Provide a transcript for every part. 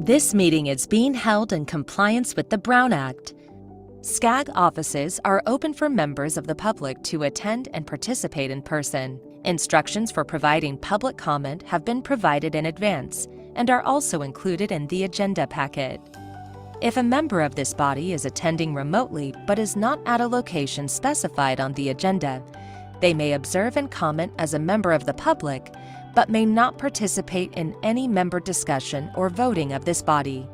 This meeting is being held in compliance with the Brown Act. SCAG offices are open for members of the public to attend and participate in person. Instructions for providing public comment have been provided in advance and are also included in the agenda packet. If a member of this body is attending remotely but is not at a location specified on the agenda, they may observe and comment as a member of the public, but may not participate in any member discussion or voting of this body.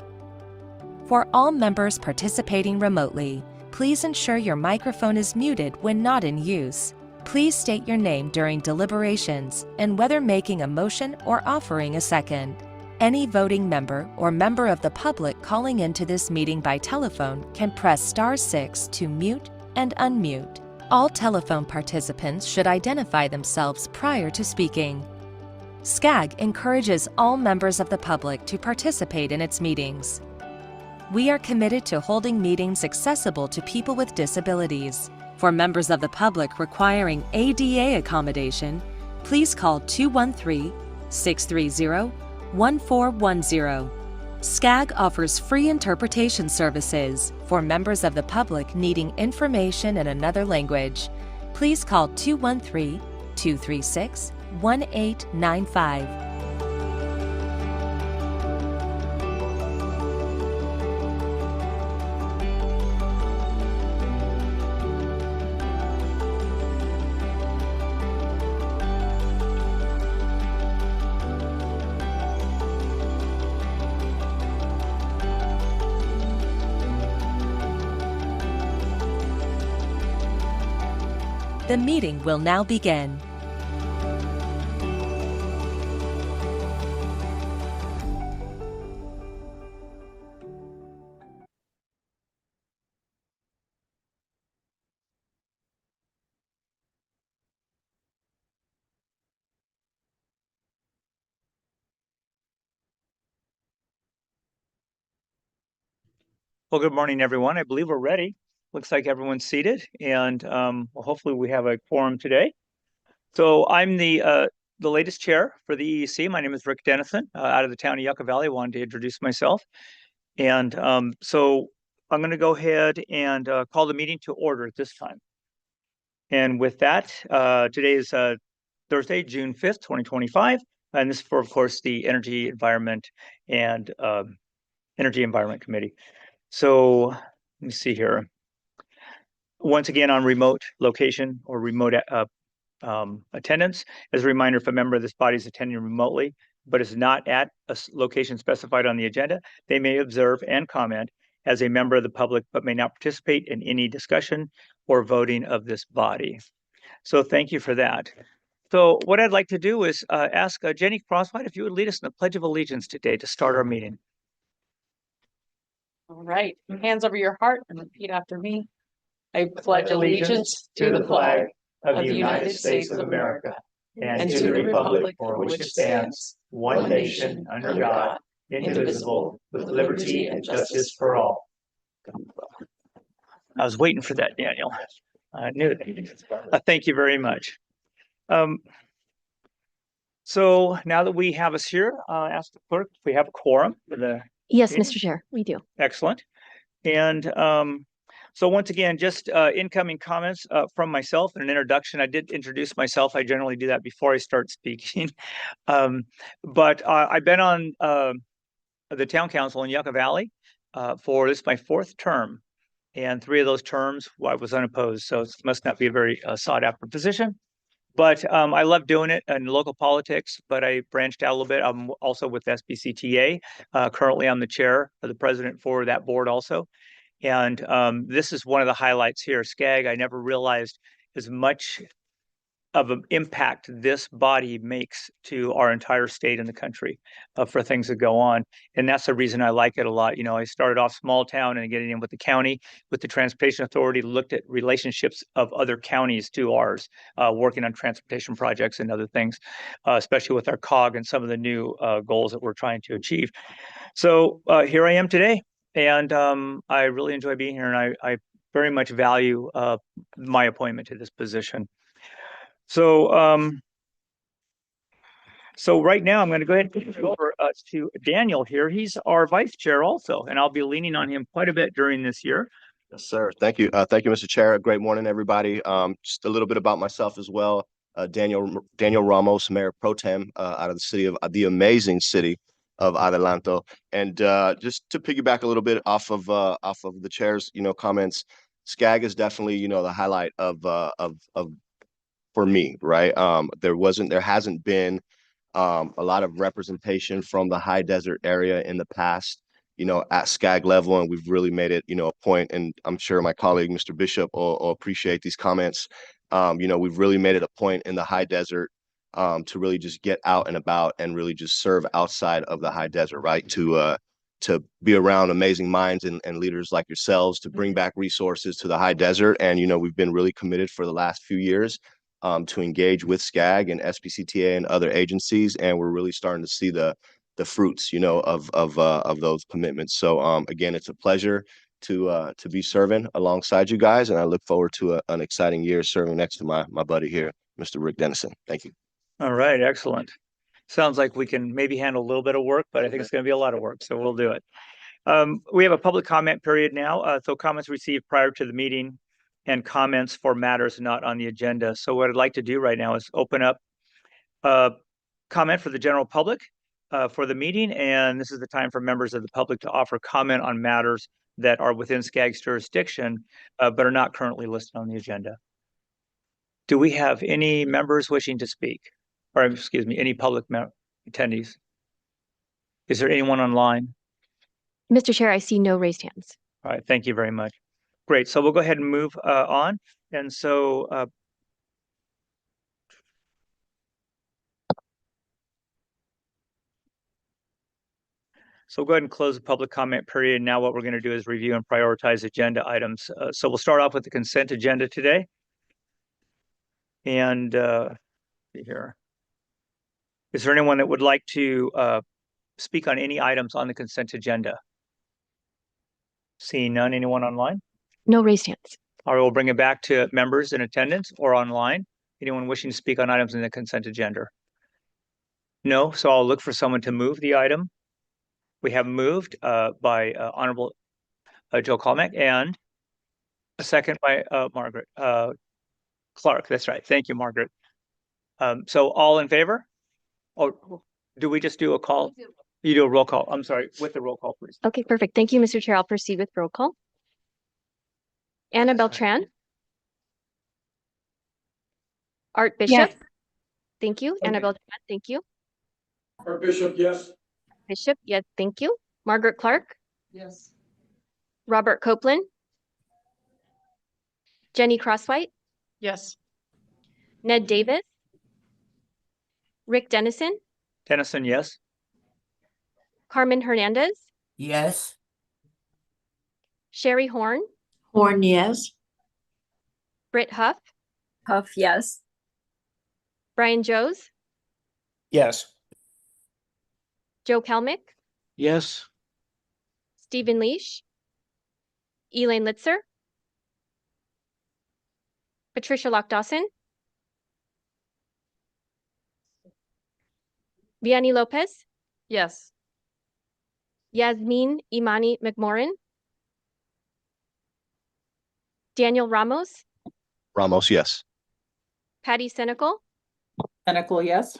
For all members participating remotely, please ensure your microphone is muted when not in use. Please state your name during deliberations and whether making a motion or offering a second. Any voting member or member of the public calling into this meeting by telephone can press *6 to mute and unmute. All telephone participants should identify themselves prior to speaking. SCAG encourages all members of the public to participate in its meetings. We are committed to holding meetings accessible to people with disabilities. For members of the public requiring ADA accommodation, please call 213-630-1410. SCAG offers free interpretation services for members of the public needing information in another language. Please call 213-236-1895. The meeting will now begin. Well, good morning, everyone. I believe we're ready. Looks like everyone's seated, and well, hopefully we have a quorum today. So I'm the latest chair for the EEC. My name is Rick Dennison, out of the town of Yucca Valley. I wanted to introduce myself. And so I'm going to go ahead and call the meeting to order at this time. And with that, today is Thursday, June 5th, 2025. And this is for, of course, the Energy Environment Committee. So let me see here. Once again, on remote location or remote attendance. As a reminder, if a member of this body is attending remotely, but is not at a location specified on the agenda, they may observe and comment as a member of the public, but may not participate in any discussion or voting of this body. So thank you for that. So what I'd like to do is ask Jenny Crosswhite if you would lead us in the Pledge of Allegiance today to start our meeting. All right, hands over your heart and repeat after me. I pledge allegiance to the flag of the United States of America and to the republic for which it stands, one nation under God, indivisible, with liberty and justice for all. I was waiting for that, Daniel. I knew that. Thank you very much. So now that we have us here, ask the clerk if we have a quorum for the Yes, meeting. Mr. Chair, we do. Excellent. And so once again, just incoming comments from myself and an introduction. I did introduce myself. I generally do that before I start speaking. But I've been on the town council in Yucca Valley for this is my 4th term. And 3 of those terms I was unopposed. So it must not be a very sought after position. But I love doing it in local politics, but I branched out a little bit. I'm also with SBCTA. Currently, I'm the chair or the president for that board also. And this is one of the highlights here. SCAG, I never realized as much of an impact this body makes to our entire state and the country for things that go on. And that's the reason I like it a lot. You know, I started off small town and getting in with the county, with the Transportation Authority, looked at relationships of other counties to ours, working on transportation projects and other things, especially with our COG and some of the new goals that we're trying to achieve. So here I am today, and I really enjoy being here, and I very much value my appointment to this position. So So right now I'm going to go ahead and turn it over to Daniel here. He's our vice chair also, and I'll be leaning on him quite a bit during this year. Yes, sir. Thank you. Thank you, Mr. Chair. Great morning, everybody. Just a little bit about myself as well. Daniel Ramos, Mayor Pro Tem out of the amazing city of Adelanto. And just to piggyback a little bit off of the chair's comments, SCAG is definitely the highlight of for me, right? There hasn't been a lot of representation from the high desert area in the past, at SCAG level, and we've really made it, a point, and I'm sure my colleague, Mr. Bishop, will appreciate these comments. We've really made it a point in the high desert to really just get out and about and really just serve outside of the high desert, right? To be around amazing minds and leaders like yourselves to bring back resources to the high desert. And, we've been really committed for the last few years to engage with SCAG and SBCTA and other agencies, and we're really starting to see the fruits, of those commitments. So again, it's a pleasure to be serving alongside you guys, and I look forward to an exciting year serving next to my buddy here, Mr. Rick Dennison. Thank you. All right, excellent. Sounds like we can maybe handle a little bit of work, but I think it's going to be a lot of work, so we'll do it. We have a public comment period now, so comments received prior to the meeting and comments for matters not on the agenda. So what I'd like to do right now is open up comment for the general public for the meeting, and this is the time for members of the public to offer comment on matters that are within SCAG's jurisdiction, but are not currently listed on the agenda. Do we have any members wishing to speak? Or excuse me, any public attendees? Is there anyone online? Mr. Chair, I see no raised hands. All right, thank you very much. Great, so we'll go ahead and move on. And so we'll go ahead and close the public comment period. Now what we're going to do is review and prioritize agenda items. So we'll start off with the consent agenda today. And see here. Is there anyone that would like to speak on any items on the consent agenda? Seeing none, anyone online? No raised hands. All right, we'll bring it back to members in attendance or online. Anyone wishing to speak on items in the consent agenda? No, so I'll look for someone to move the item. We have moved by Honorable Joe Colmack and a second by Margaret Clark. That's right. Thank you, Margaret. So all in favor? Or do we just do a call? You do a roll call. I'm sorry, with the roll call, please. Okay, perfect. Thank you, Mr. Chair. I'll proceed with roll call. Anna Beltran. Art Bishop. Yes. Thank you. Okay. Anna Beltran, thank you. Art Bishop, yes. Bishop, yes, thank you. Margaret Clark. Yes. Robert Copeland. Jenny Crosswhite. Yes. Ned Davis. Rick Dennison. Dennison, yes. Carmen Hernandez. Yes. Sherry Horn. Horn, yes. Britt Huff. Huff, yes. Brian Joes. Yes. Joe Kelmick. Yes. Stephen Leash. Elaine Litzer. Patricia Lock-Dawson. Vianney Lopez. Yes. Yasmin Imani McMorrin. Daniel Ramos. Ramos, yes. Patty Senecal. Senecal, yes.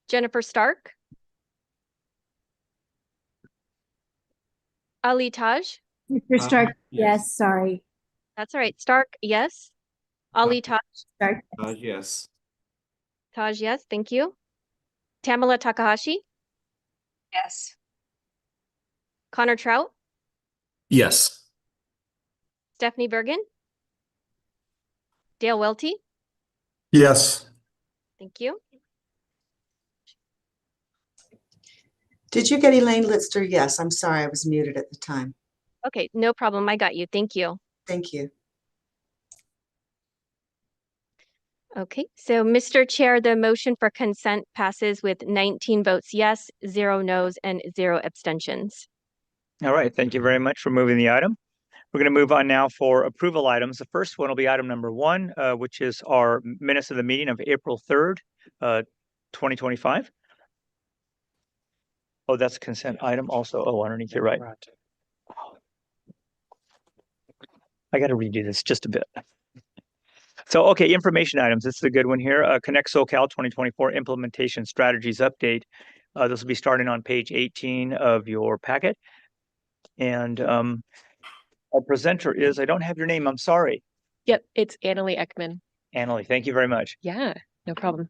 Jennifer Stark. Ali Taj. Mr. Stark, yes. yes, sorry. That's all right. Stark, yes. Ali Taj. Stark, Yes. Taj, yes. Thank you. Tamala Takahashi. yes. Connor Trout. Yes. Stephanie Bergen. Dale Welty. Yes. Thank you. Did you get Elaine Litzer? Yes, I'm sorry, I was muted at the time. Okay, no problem. I got you. Thank you. Thank you. Okay, so Mr. Chair, the motion for consent passes with 19 votes yes, 0 no's, and 0 abstentions. All right, thank you very much for moving the item. We're going to move on now for approval items. The first one will be item number 1, which is our minutes of the meeting of April 3rd, 2025. Oh, that's a consent item also. Oh, underneath, you're right. I got to redo this just a bit. So, okay, information items. This is a good one here. Connect SoCal 2024 implementation strategies update. This will be starting on page 18 of your packet. And our presenter is, I don't have your name, I'm sorry. Yep, it's Annalie Ekman. Annalie, thank you very much. Yeah, no problem.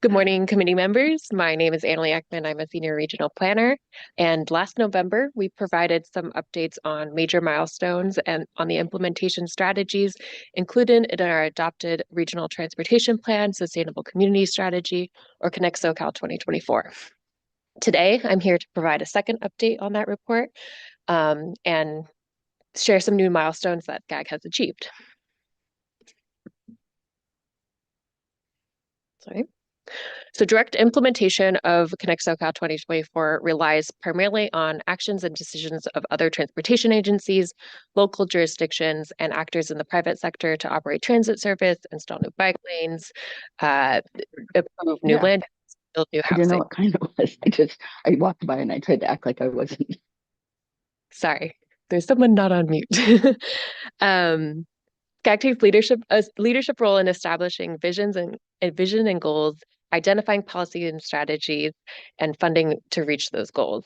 Good morning, committee members. My name is Annalie Ekman. I'm a senior regional planner. And last November, we provided some updates on major milestones and on the implementation strategies included in our adopted regional transportation plan, sustainable community strategy, or Connect SoCal 2024. Today, I'm here to provide a second update on that report and share some new milestones that SCAG has achieved. Sorry. So direct implementation of Connect SoCal 2024 relies primarily on actions and decisions of other transportation agencies, local jurisdictions, and actors in the private sector to operate transit service, install new bike lanes, approve new land, build new I didn't know housing. what kind it was. I walked by and I tried to act like I wasn't. Sorry, there's someone not on mute. SCAG takes leadership role in establishing vision and goals, identifying policy and strategies, and funding to reach those goals.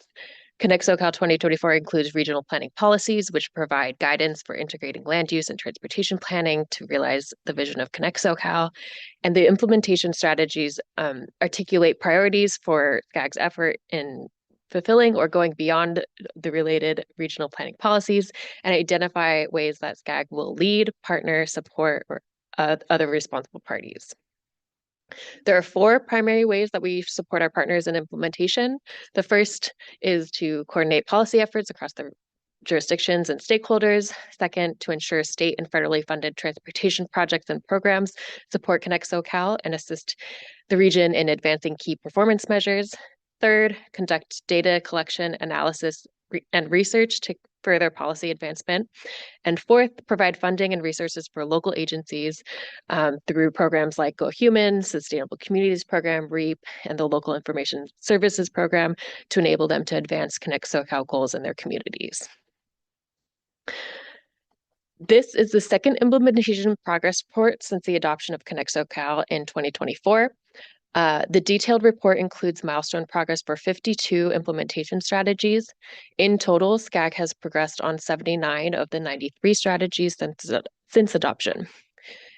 Connect SoCal 2024 includes regional planning policies, which provide guidance for integrating land use and transportation planning to realize the vision of Connect SoCal. And the implementation strategies articulate priorities for SCAG's effort in fulfilling or going beyond the related regional planning policies and identify ways that SCAG will lead, partner, support, or other responsible parties. There are 4 primary ways that we support our partners in implementation. The first is to coordinate policy efforts across the jurisdictions and stakeholders. Second, to ensure state and federally funded transportation projects and programs support Connect SoCal and assist the region in advancing key performance measures. Third, conduct data collection, analysis, and research to further policy advancement. And fourth, provide funding and resources for local agencies through programs like Go Human, Sustainable Communities Program, REAP, and the Local Information Services Program to enable them to advance Connect SoCal goals in their communities. This is the second implementation progress report since the adoption of Connect SoCal in 2024. The detailed report includes milestone progress for 52 implementation strategies. In total, SCAG has progressed on 79 of the 93 strategies since adoption.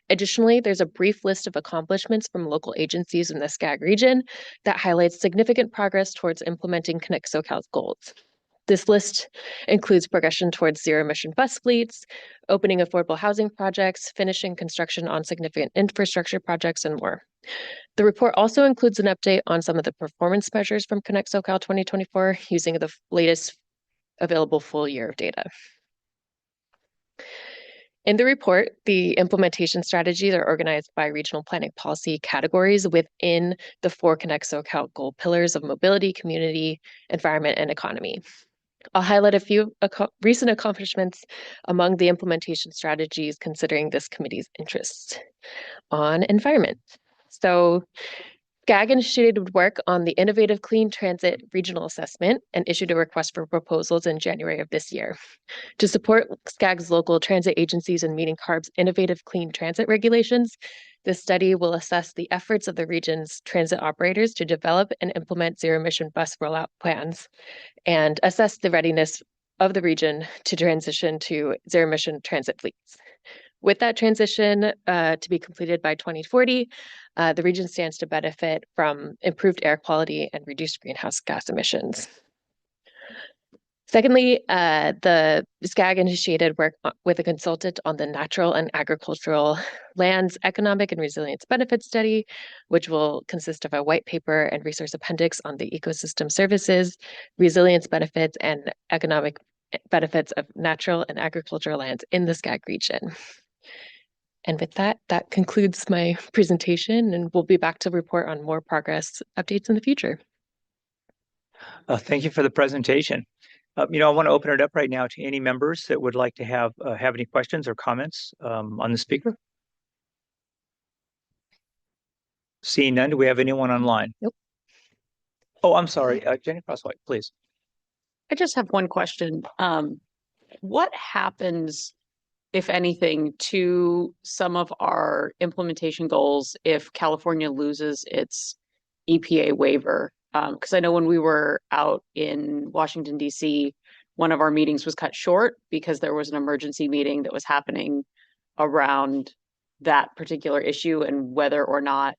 Additionally, there's a brief list of accomplishments from local agencies in the SCAG region that highlights significant progress towards implementing Connect SoCal's goals. This list includes progression towards zero-emission bus fleets, opening affordable housing projects, finishing construction on significant infrastructure projects, and more. The report also includes an update on some of the performance measures from Connect SoCal 2024 using the latest available full year of data. In the report, the implementation strategies are organized by regional planning policy categories within the 4 Connect SoCal goal pillars of mobility, community, environment, and economy. I'll highlight a few recent accomplishments among the implementation strategies considering this committee's interests. On environment. So SCAG initiated work on the Innovative Clean Transit Regional Assessment and issued a request for proposals in January of this year. To support SCAG's local transit agencies in meeting CARB's innovative clean transit regulations, this study will assess the efforts of the region's transit operators to develop and implement zero-emission bus rollout plans and assess the readiness of the region to transition to zero-emission transit fleets. With that transition to be completed by 2040, the region stands to benefit from improved air quality and reduced greenhouse gas emissions. Secondly, the SCAG initiated work with a consultant on the Natural and Agricultural Lands Economic and Resilience Benefit Study, which will consist of a white paper and resource appendix on the ecosystem services, resilience benefits, and economic benefits of natural and agricultural lands in the SCAG region. And with that, that concludes my presentation, and we'll be back to report on more progress updates in the future. Thank you for the presentation. I want to open it up right now to any members that would like to have any questions or comments on the speaker. Seeing none, do we have anyone online? Nope. Oh, I'm sorry, Jenny Crosswhite, please. I just have one question. What happens, if anything, to some of our implementation goals if California loses its EPA waiver? Because I know when we were out in Washington, D.C., one of our meetings was cut short because there was an emergency meeting that was happening around that particular issue and whether or not,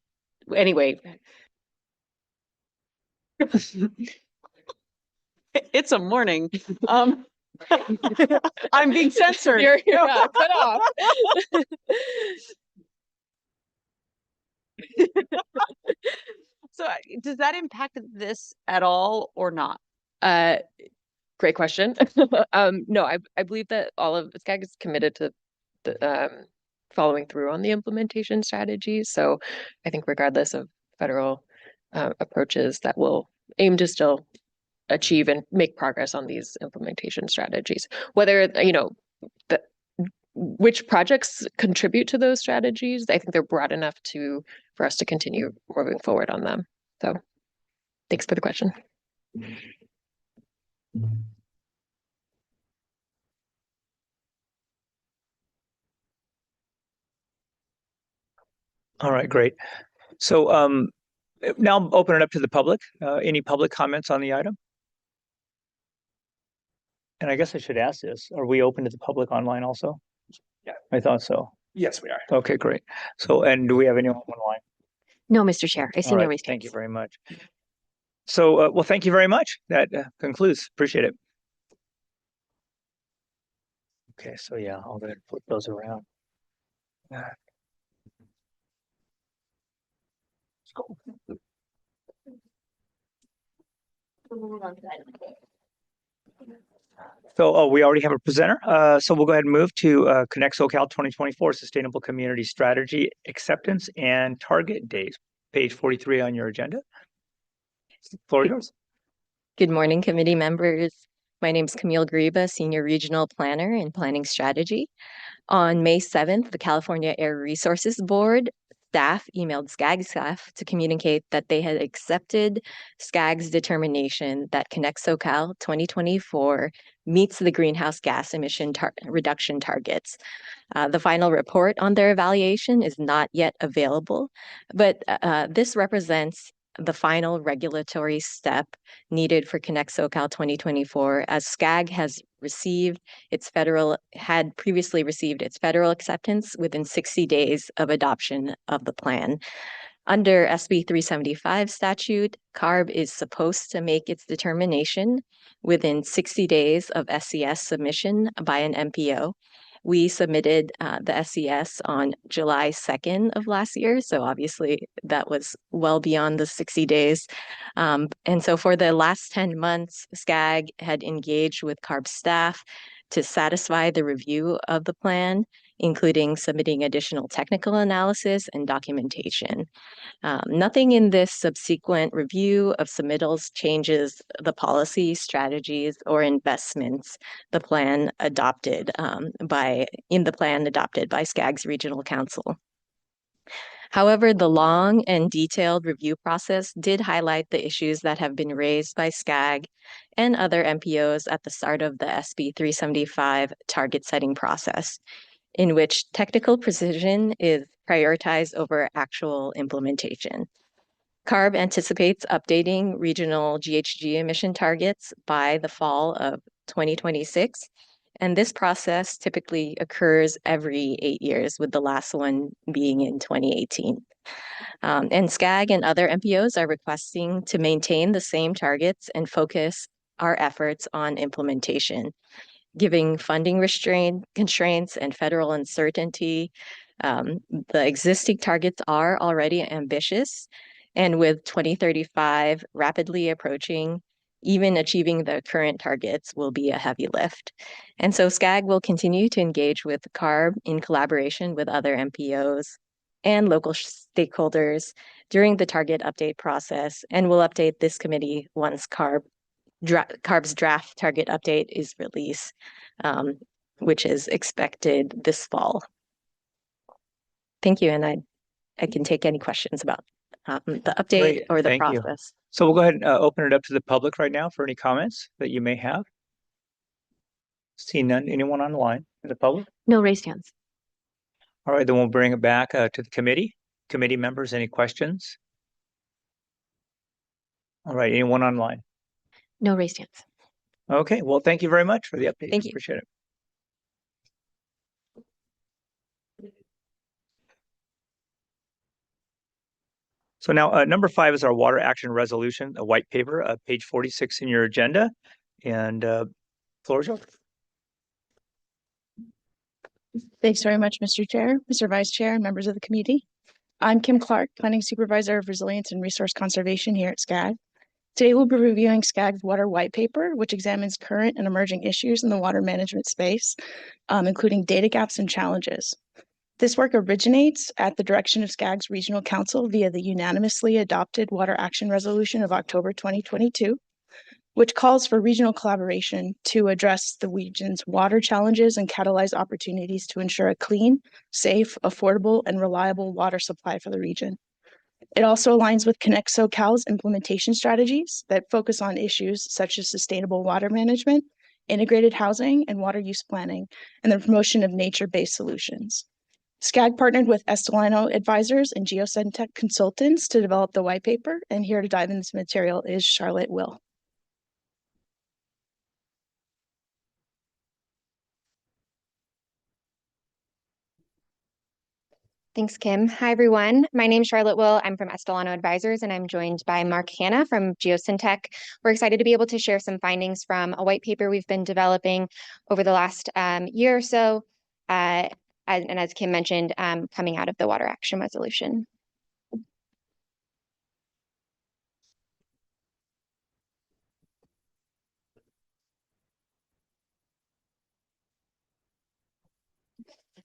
anyway. It's a morning. I'm being censored. You're cut off. So does that impact this at all or not? Great question. No, I believe that all of SCAG is committed to the following through on the implementation strategies. So I think regardless of federal approaches, that will aim to still achieve and make progress on these implementation strategies. Whether, which projects contribute to those strategies, I think they're broad enough for us to continue moving forward on them. So thanks for the question. All right, great. So now I'll open it up to the public. Any public comments on the item? And I guess I should ask this, are we open to the public online also? Yeah. I thought so. Yes, we are. Okay, great. So, and do we have anyone online? No, Mr. Chair, I see All no right, raised thank you hands. very much. So, well, thank you very much. That concludes. Appreciate it. Okay, so yeah, I'll go ahead and flip those around. Let's go. So, we already have a presenter. So we'll go ahead and move to Connect SoCal 2024 Sustainable Community Strategy Acceptance and Target Dates, page 43 on your agenda. Floor is yours. Good morning, committee members. My name is Camille Griba, Senior Regional Planner in Planning Strategy. On May 7th, the California Air Resources Board staff emailed SCAG staff to communicate that they had accepted SCAG's determination that Connect SoCal 2024 meets the greenhouse gas emission reduction targets. The final report on their evaluation is not yet available, but this represents the final regulatory step needed for Connect SoCal 2024, as SCAG had previously received its federal acceptance within 60 days of adoption of the plan. Under SB 375 statute, CARB is supposed to make its determination within 60 days of SES submission by an MPO. We submitted the SES on July 2nd of last year, so obviously that was well beyond the 60 days. And so for the last 10 months, SCAG had engaged with CARB staff to satisfy the review of the plan, including submitting additional technical analysis and documentation. Nothing in this subsequent review of submittals changes the policy, strategies, or investments the plan adopted by SCAG's Regional Council. However, the long and detailed review process did highlight the issues that have been raised by SCAG and other MPOs at the start of the SB 375 target setting process, in which technical precision is prioritized over actual implementation. CARB anticipates updating regional GHG emission targets by the fall of 2026, and this process typically occurs every 8 years, with the last one being in 2018. And SCAG and other MPOs are requesting to maintain the same targets and focus our efforts on implementation. Giving funding constraints and federal uncertainty, the existing targets are already ambitious, and with 2035 rapidly approaching, even achieving the current targets will be a heavy lift. And so SCAG will continue to engage with CARB in collaboration with other MPOs and local stakeholders during the target update process, and will update this committee once CARB's draft target update is released, which is expected this fall. Thank you, and I can take any questions about the update Great, or the thank you. process. So we'll go ahead and open it up to the public right now for any comments that you may have. See none, anyone online in the public? No raised hands. All right, then we'll bring it back to the committee. Committee members, any questions? All right, anyone online? No raised hands. Okay, well, thank you very much for the update. Thank you. Appreciate it. So now, number 5 is our water action resolution, a white paper, page 46 in your agenda. And floor is yours. Thanks very much, Mr. Chair, Mr. Vice Chair, and members of the committee. I'm Kim Clark, Planning Supervisor of Resilience and Resource Conservation here at SCAG. Today, we'll be reviewing SCAG's Water White Paper, which examines current and emerging issues in the water management space, including data gaps and challenges. This work originates at the direction of SCAG's Regional Council via the unanimously adopted Water Action Resolution of October 2022, which calls for regional collaboration to address the region's water challenges and catalyze opportunities to ensure a clean, safe, affordable, and reliable water supply for the region. It also aligns with Connect SoCal's implementation strategies that focus on issues such as sustainable water management, integrated housing, and water use planning, and the promotion of nature-based solutions. SCAG partnered with Estelino Advisors and Geosyntec Consultants to develop the white paper, and here to dive into this material is Charlotte Will. Thanks, Kim. Hi, everyone. My name is Charlotte Will. I'm from Estelino Advisors, and I'm joined by Mark Hanna from Geosyntec. We're excited to be able to share some findings from a white paper we've been developing over the last year or so, and as Kim mentioned, coming out of the Water Action Resolution.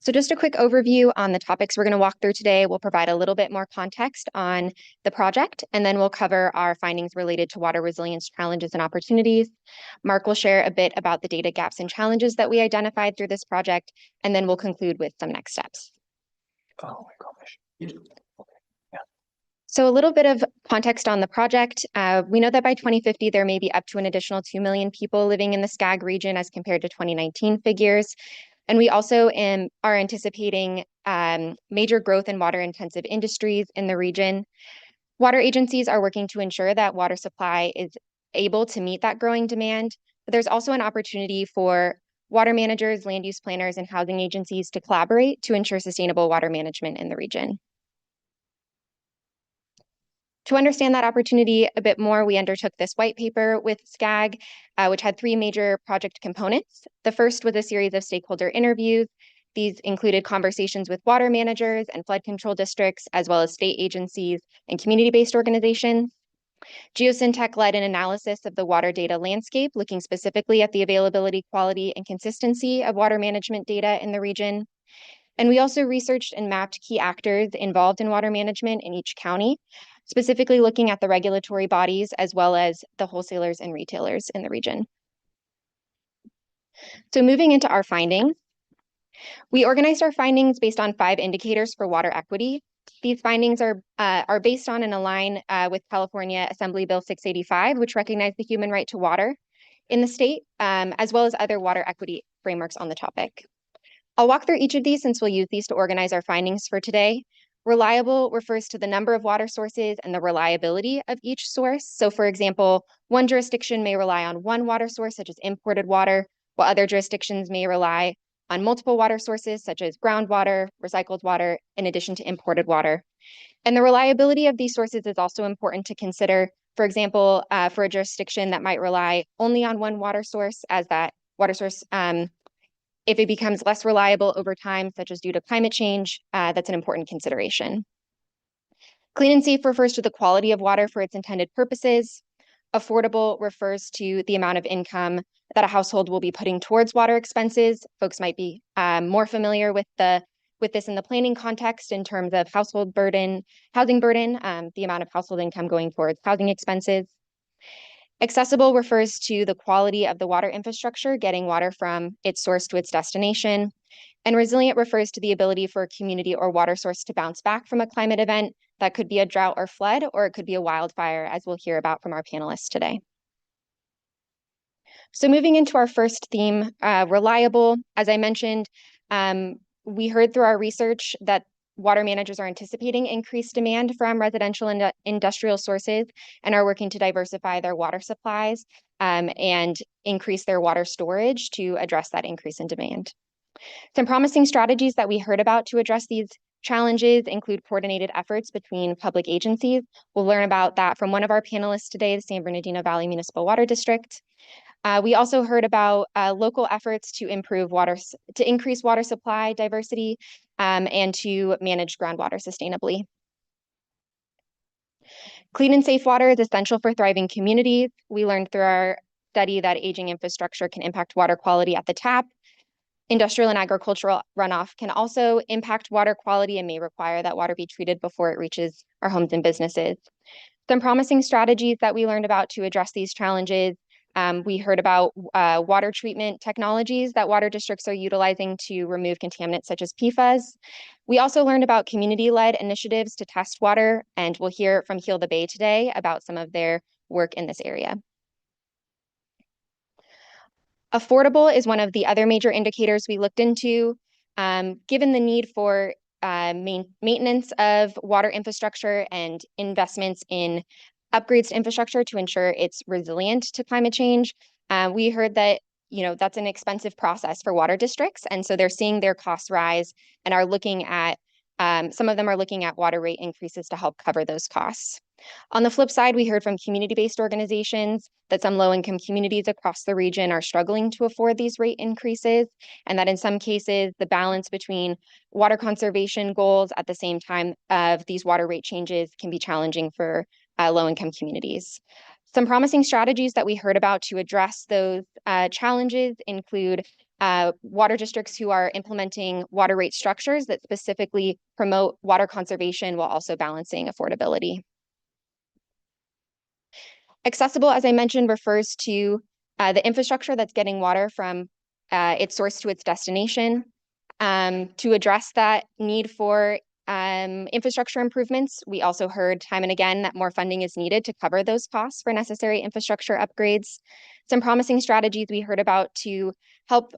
So just a quick overview on the topics we're going to walk through today. We'll provide a little bit more context on the project, and then we'll cover our findings related to water resilience challenges and opportunities. Mark will share a bit about the data gaps and challenges that we identified through this project, and then we'll conclude with some next steps. Oh my gosh. So a little bit of context on the project. We know that by 2050, there may be up to an additional 2 million people living in the SCAG region as compared to 2019 figures. And we also are anticipating major growth in water-intensive industries in the region. Water agencies are working to ensure that water supply is able to meet that growing demand. But there's also an opportunity for water managers, land use planners, and housing agencies to collaborate to ensure sustainable water management in the region. To understand that opportunity a bit more, we undertook this white paper with SCAG, which had 3 major project components. The first was a series of stakeholder interviews. These included conversations with water managers and flood control districts, as well as state agencies and community-based organizations. Geosyntec led an analysis of the water data landscape, looking specifically at the availability, quality, and consistency of water management data in the region. And we also researched and mapped key actors involved in water management in each county, specifically looking at the regulatory bodies as well as the wholesalers and retailers in the region. So moving into our findings, we organized our findings based on 5 indicators for water equity. These findings are based on and align with California Assembly Bill 685, which recognized the human right to water in the state, as well as other water equity frameworks on the topic. I'll walk through each of these since we'll use these to organize our findings for today. Reliable refers to the number of water sources and the reliability of each source. So for example, one jurisdiction may rely on one water source, such as imported water, while other jurisdictions may rely on multiple water sources, such as groundwater, recycled water, in addition to imported water. And the reliability of these sources is also important to consider. For example, for a jurisdiction that might rely only on one water source, as that water source if it becomes less reliable over time, such as due to climate change, that's an important consideration. Clean and safe refers to the quality of water for its intended purposes. Affordable refers to the amount of income that a household will be putting towards water expenses. Folks might be more familiar with this in the planning context in terms of household burden, housing burden, the amount of household income going towards housing expenses. Accessible refers to the quality of the water infrastructure, getting water from its source to its destination. And resilient refers to the ability for a community or water source to bounce back from a climate event. That could be a drought or flood, or it could be a wildfire, as we'll hear about from our panelists today. So moving into our first theme, reliable, as I mentioned, we heard through our research that water managers are anticipating increased demand from residential and industrial sources and are working to diversify their water supplies and increase their water storage to address that increase in demand. Some promising strategies that we heard about to address these challenges include coordinated efforts between public agencies. We'll learn about that from one of our panelists today, the San Bernardino Valley Municipal Water District. We also heard about local efforts to increase water supply diversity and to manage groundwater sustainably. Clean and safe water is essential for thriving communities. We learned through our study that aging infrastructure can impact water quality at the tap. Industrial and agricultural runoff can also impact water quality and may require that water be treated before it reaches our homes and businesses. Some promising strategies that we learned about to address these challenges. We heard about water treatment technologies that water districts are utilizing to remove contaminants such as PFAS. We also learned about community-led initiatives to test water, and we'll hear from Heal the Bay today about some of their work in this area. Affordable is one of the other major indicators we looked into. Given the need for maintenance of water infrastructure and investments in upgrades to infrastructure to ensure it's resilient to climate change, we heard that that's an expensive process for water districts, and so they're seeing their costs rise and are looking at some of them are looking at water rate increases to help cover those costs. On the flip side, we heard from community-based organizations that some low-income communities across the region are struggling to afford these rate increases, and that in some cases, the balance between water conservation goals at the same time of these water rate changes can be challenging for low-income communities. Some promising strategies that we heard about to address those challenges include water districts who are implementing water rate structures that specifically promote water conservation while also balancing affordability. Accessible, as I mentioned, refers to the infrastructure that's getting water from its source to its destination. To address that need for infrastructure improvements, we also heard time and again that more funding is needed to cover those costs for necessary infrastructure upgrades. Some promising strategies we heard about to help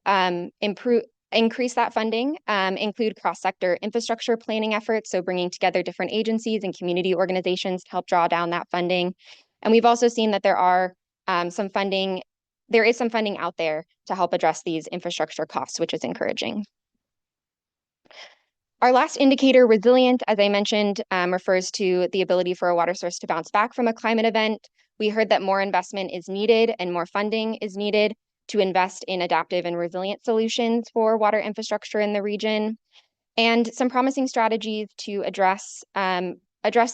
increase that funding include cross-sector infrastructure planning efforts, so bringing together different agencies and community organizations to help draw down that funding. And we've also seen that there is some funding out there to help address these infrastructure costs, which is encouraging. Our last indicator, resilient, as I mentioned, refers to the ability for a water source to bounce back from a climate event. We heard that more investment is needed and more funding is needed to invest in adaptive and resilient solutions for water infrastructure in the region. And some promising strategies to address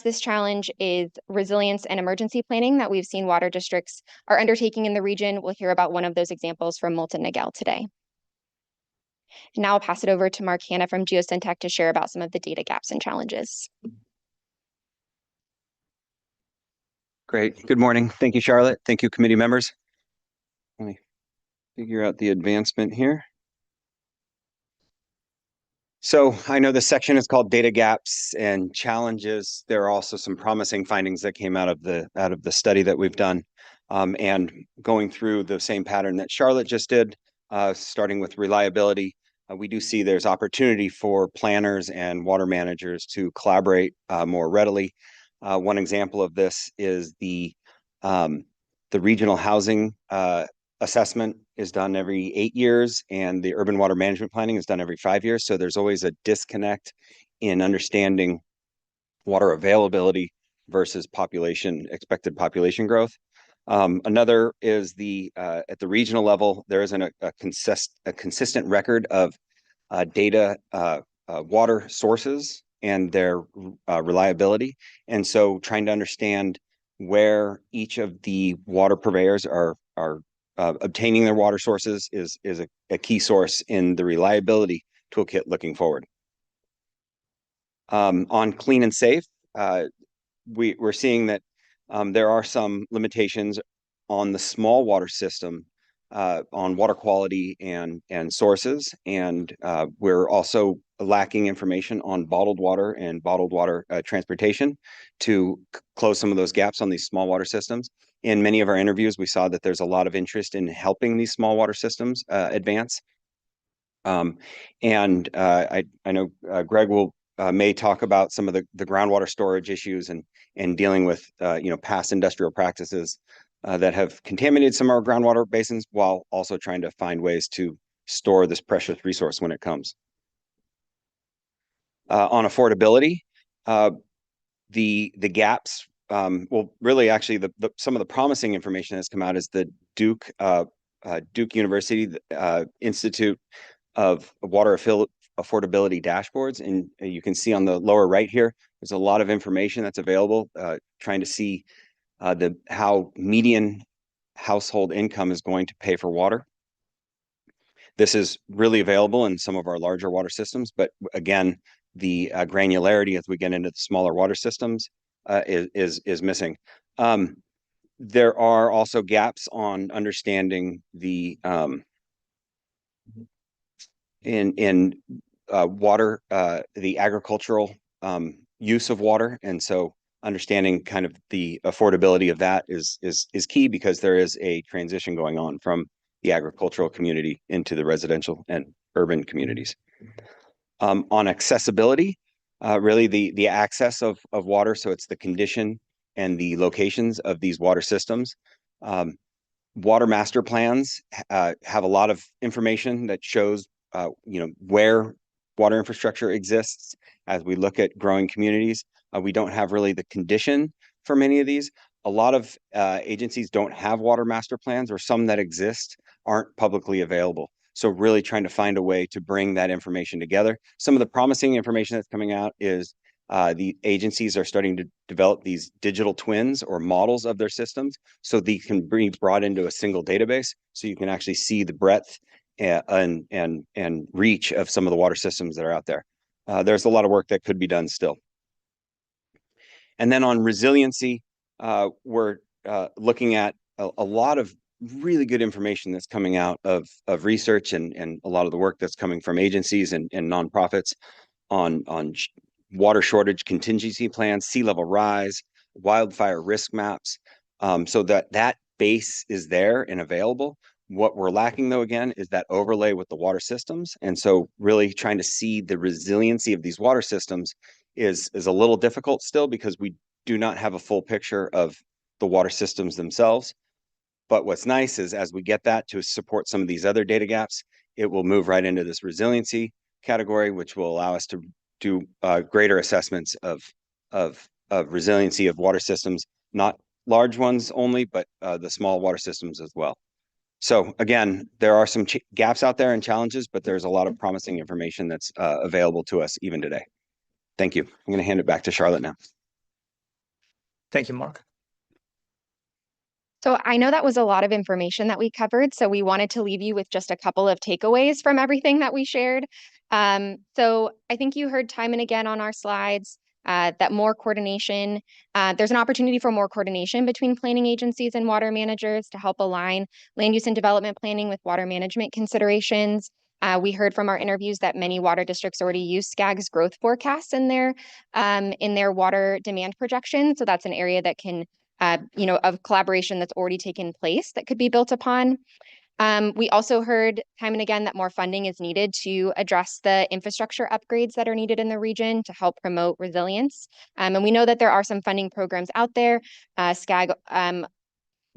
this challenge is resilience and emergency planning that we've seen water districts are undertaking in the region. We'll hear about one of those examples from Moulton Nagel today. And now I'll pass it over to Mark Hanna from Geosyntec to share about some of the data gaps and challenges. Great. Good morning. Thank you, Charlotte. Thank you, committee members. Let me figure out the advancement here. So I know this section is called data gaps and challenges. There are also some promising findings that came out of the study that we've done. And going through the same pattern that Charlotte just did, starting with reliability, we do see there's opportunity for planners and water managers to collaborate more readily. One example of this is the regional housing assessment is done every 8 years, and the urban water management planning is done every 5 years. So there's always a disconnect in understanding water availability versus expected population growth. Another is at the regional level, there isn't a consistent record of data water sources and their reliability. And so trying to understand where each of the water purveyors are obtaining their water sources is a key source in the reliability toolkit looking forward. On clean and safe, we're seeing that there are some limitations on the small water system on water quality and sources. And we're also lacking information on bottled water and bottled water transportation to close some of those gaps on these small water systems. In many of our interviews, we saw that there's a lot of interest in helping these small water systems advance. I know Greg will may talk about some of the groundwater storage issues and dealing with past industrial practices that have contaminated some of our groundwater basins, while also trying to find ways to store this precious resource when it comes. On affordability, the gaps. Well, really, actually, some of the promising information that's come out is the Duke University Institute of Water Affordability Dashboards, and you can see on the lower right here, there's a lot of information that's available, trying to see how median household income is going to pay for water. This is really available in some of our larger water systems, but again, the granularity as we get into the smaller water systems is missing. There are also gaps on understanding the in water, the agricultural use of water, and so understanding kind of the affordability of that is key, because there is a transition going on from the agricultural community into the residential and urban communities. On accessibility, really the access of water, so it's the condition and the locations of these water systems. Water master plans have a lot of information that shows where water infrastructure exists. As we look at growing communities, we don't have really the condition for many of these. A lot of agencies don't have water master plans, or some that exist aren't publicly available. So really trying to find a way to bring that information together. Some of the promising information that's coming out is the agencies are starting to develop these digital twins or models of their systems, so they can be brought into a single database, so you can actually see the breadth and reach of some of the water systems that are out there. There's a lot of work that could be done still. And then on resiliency, we're looking at a lot of really good information that's coming out of research and a lot of the work that's coming from agencies and nonprofits on water shortage contingency plans, sea level rise, wildfire risk maps, so that base is there and available. What we're lacking, though, again, is that overlay with the water systems. And so really trying to see the resiliency of these water systems is a little difficult still, because we do not have a full picture of the water systems themselves. But what's nice is, as we get that to support some of these other data gaps, it will move right into this resiliency category, which will allow us to do greater assessments of resiliency of water systems, not large ones only, but the small water systems as well. So again, there are some gaps out there and challenges, but there's a lot of promising information that's available to us even today. Thank you. I'm going to hand it back to Charlotte now. Thank you, Mark. So I know that was a lot of information that we covered, so we wanted to leave you with just a couple of takeaways from everything that we shared. So I think you heard time and again on our slides that more coordination, there's an opportunity for more coordination between planning agencies and water managers to help align land use and development planning with water management considerations. We heard from our interviews that many water districts already use SCAG's growth forecasts in their water demand projections. So that's an area that can of collaboration that's already taken place that could be built upon. We also heard time and again that more funding is needed to address the infrastructure upgrades that are needed in the region to help promote resilience. And we know that there are some funding programs out there, SCAG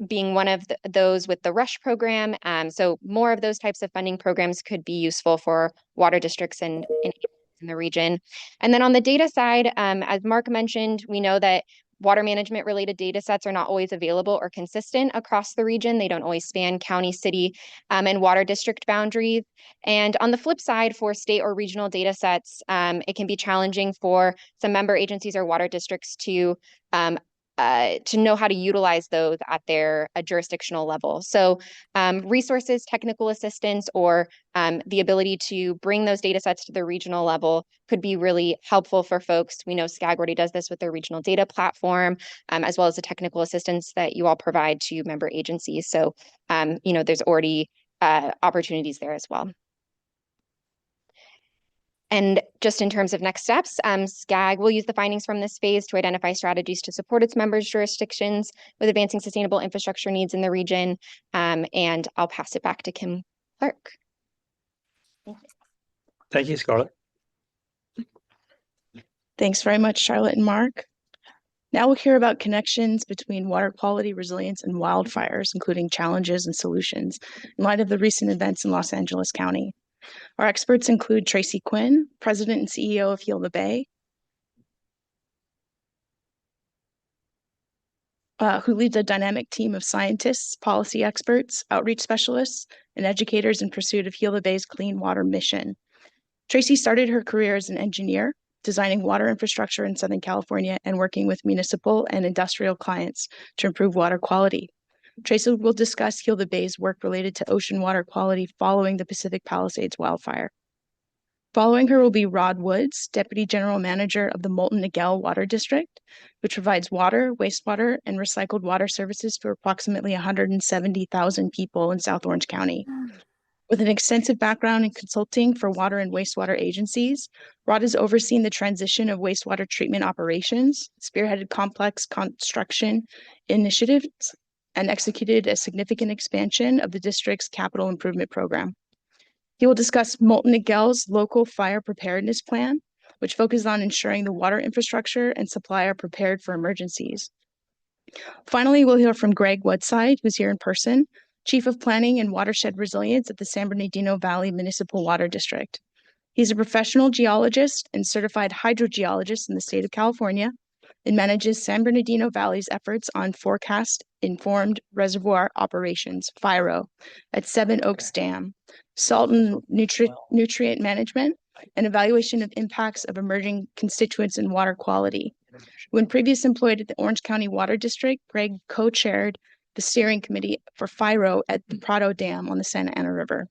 being one of those with the RUSH program. So more of those types of funding programs could be useful for water districts in the region. And then on the data side, as Mark mentioned, we know that water management related data sets are not always available or consistent across the region. They don't always span county, city, and water district boundaries. And on the flip side, for state or regional data sets, it can be challenging for some member agencies or water districts to to know how to utilize those at their jurisdictional level. So resources, technical assistance, or the ability to bring those data sets to the regional level could be really helpful for folks. We know SCAG already does this with their regional data platform, as well as the technical assistance that you all provide to member agencies. So, there's already opportunities there as well. And just in terms of next steps, SCAG will use the findings from this phase to identify strategies to support its members' jurisdictions with advancing sustainable infrastructure needs in the region. And I'll pass it back to Kim Clark. Thank you, Scarlett. Thanks very much, Charlotte and Mark. Now we'll hear about connections between water quality, resilience, and wildfires, including challenges and solutions in light of the recent events in Los Angeles County. Our experts include Tracy Quinn, President and CEO of Heal the Bay, who leads a dynamic team of scientists, policy experts, outreach specialists, and educators in pursuit of Heal the Bay's clean water mission. Tracy started her career as an engineer, designing water infrastructure in Southern California and working with municipal and industrial clients to improve water quality. Tracy will discuss Heal the Bay's work related to ocean water quality following the Pacific Palisades wildfire. Following her will be Rod Woods, Deputy General Manager of the Molten Niguel Water District, which provides water, wastewater, and recycled water services for approximately 170,000 people in South Orange County. With an extensive background in consulting for water and wastewater agencies, Rod has overseen the transition of wastewater treatment operations, spearheaded complex construction initiatives, and executed a significant expansion of the district's capital improvement program. He will discuss Molten Niguel's local fire preparedness plan, which focuses on ensuring the water infrastructure and supply are prepared for emergencies. Finally, we'll hear from Greg Woodside, who's here in person, Chief of Planning and Watershed Resilience at the San Bernardino Valley Municipal Water District. He's a professional geologist and certified hydrogeologist in the state of California and manages San Bernardino Valley's efforts on forecast-informed reservoir operations, FIRO, at Seven Oaks Dam, salt and nutrient management, and evaluation of impacts of emerging constituents in water quality. When previously employed at the Orange County Water District, Greg co-chaired the steering committee for FIRO at the Prado Dam on the Santa Ana River.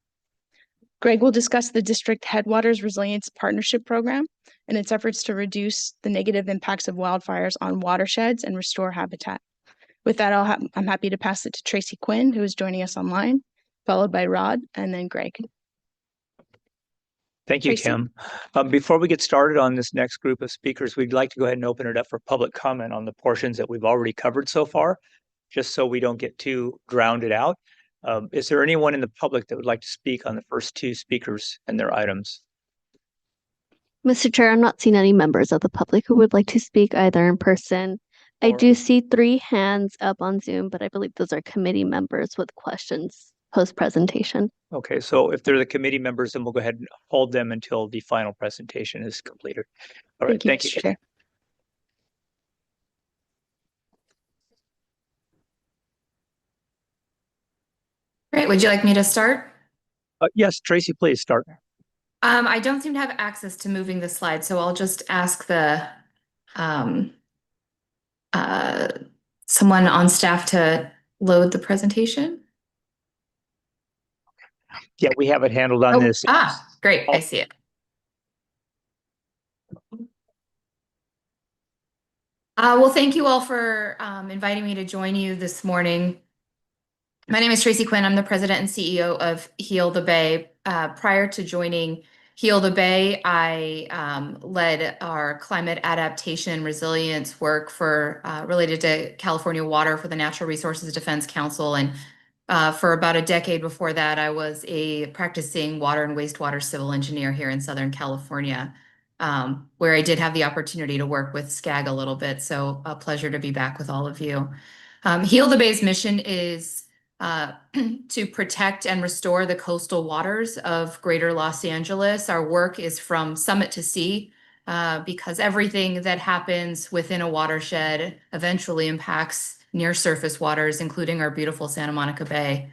Greg will discuss the district Headwaters Resilience Partnership Program and its efforts to reduce the negative impacts of wildfires on watersheds and restore habitat. With that, I'm happy to pass it to Tracy Quinn, who is joining us online, followed by Rod, and then Greg. Thank you, Tracy? Kim. Before we get started on this next group of speakers, we'd like to go ahead and open it up for public comment on the portions that we've already covered so far, just so we don't get too drowned out. Is there anyone in the public that would like to speak on the first two speakers and their items? Mr. Chair, I'm not seeing any members of the public who would like to speak either in person. I Or- do see 3 hands up on Zoom, but I believe those are committee members with questions post-presentation. Okay, so if they're the committee members, then we'll go ahead and hold them until the final presentation is completed. All right, thank you. Mr. Chair. Great. Would you like me to start? Yes, Tracy, please start. I don't seem to have access to moving the slide, so I'll just ask the someone on staff to load the presentation. Yeah, we have it handled on this. Great. I see it. Well, thank you all for inviting me to join you this morning. My name is Tracy Quinn. I'm the president and CEO of Heal the Bay. Prior to joining Heal the Bay, I led our climate adaptation and resilience work for related to California water for the Natural Resources Defense Council. And for about a decade before that, I was a practicing water and wastewater civil engineer here in Southern California, where I did have the opportunity to work with SCAG a little bit. So a pleasure to be back with all of you. Heal the Bay's mission is to protect and restore the coastal waters of Greater Los Angeles. Our work is from summit to sea, because everything that happens within a watershed eventually impacts near surface waters, including our beautiful Santa Monica Bay.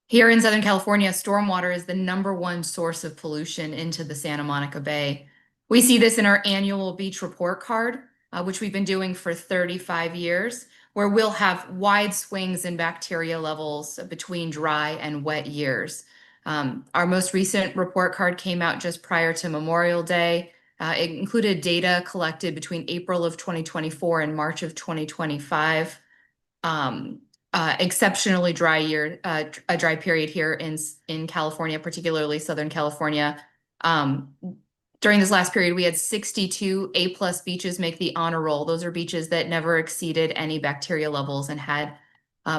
Here in Southern California, stormwater is the #1 source of pollution into the Santa Monica Bay. We see this in our annual beach report card. which we've been doing for 35 years, where we'll have wide swings in bacteria levels between dry and wet years. Our most recent report card came out just prior to Memorial Day. It included data collected between April of 2024 and March of 2025. Exceptionally dry year, a dry period here in California, particularly Southern California. During this last period, we had 62 A+ beaches make the honor roll. Those are beaches that never exceeded any bacteria levels and had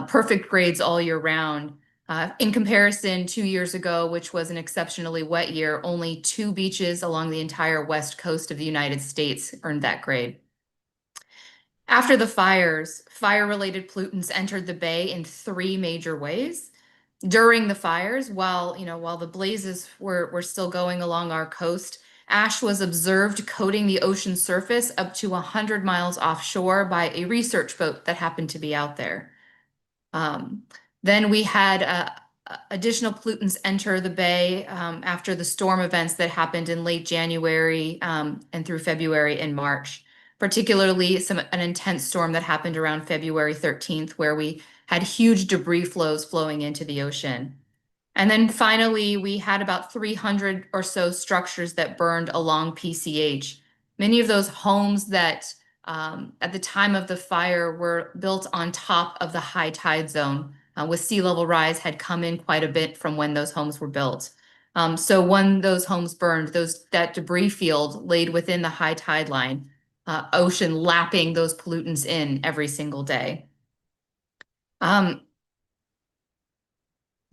perfect grades all year round. In comparison, 2 years ago, which was an exceptionally wet year, only 2 beaches along the entire west coast of the United States earned that grade. After the fires, fire-related pollutants entered the bay in 3 major ways. During the fires, while the blazes were still going along our coast, ash was observed coating the ocean surface up to 100 miles offshore by a research boat that happened to be out there. Then we had additional pollutants enter the bay after the storm events that happened in late January and through February and March, particularly an intense storm that happened around February 13th, where we had huge debris flows flowing into the ocean. And then finally, we had about 300 or so structures that burned along PCH. Many of those homes that at the time of the fire were built on top of the high tide zone, with sea level rise had come in quite a bit from when those homes were built. So when those homes burned, that debris field laid within the high tide line, ocean lapping those pollutants in every single day.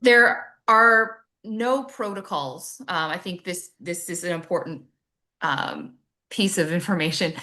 There are no protocols. I think this is an important piece of information.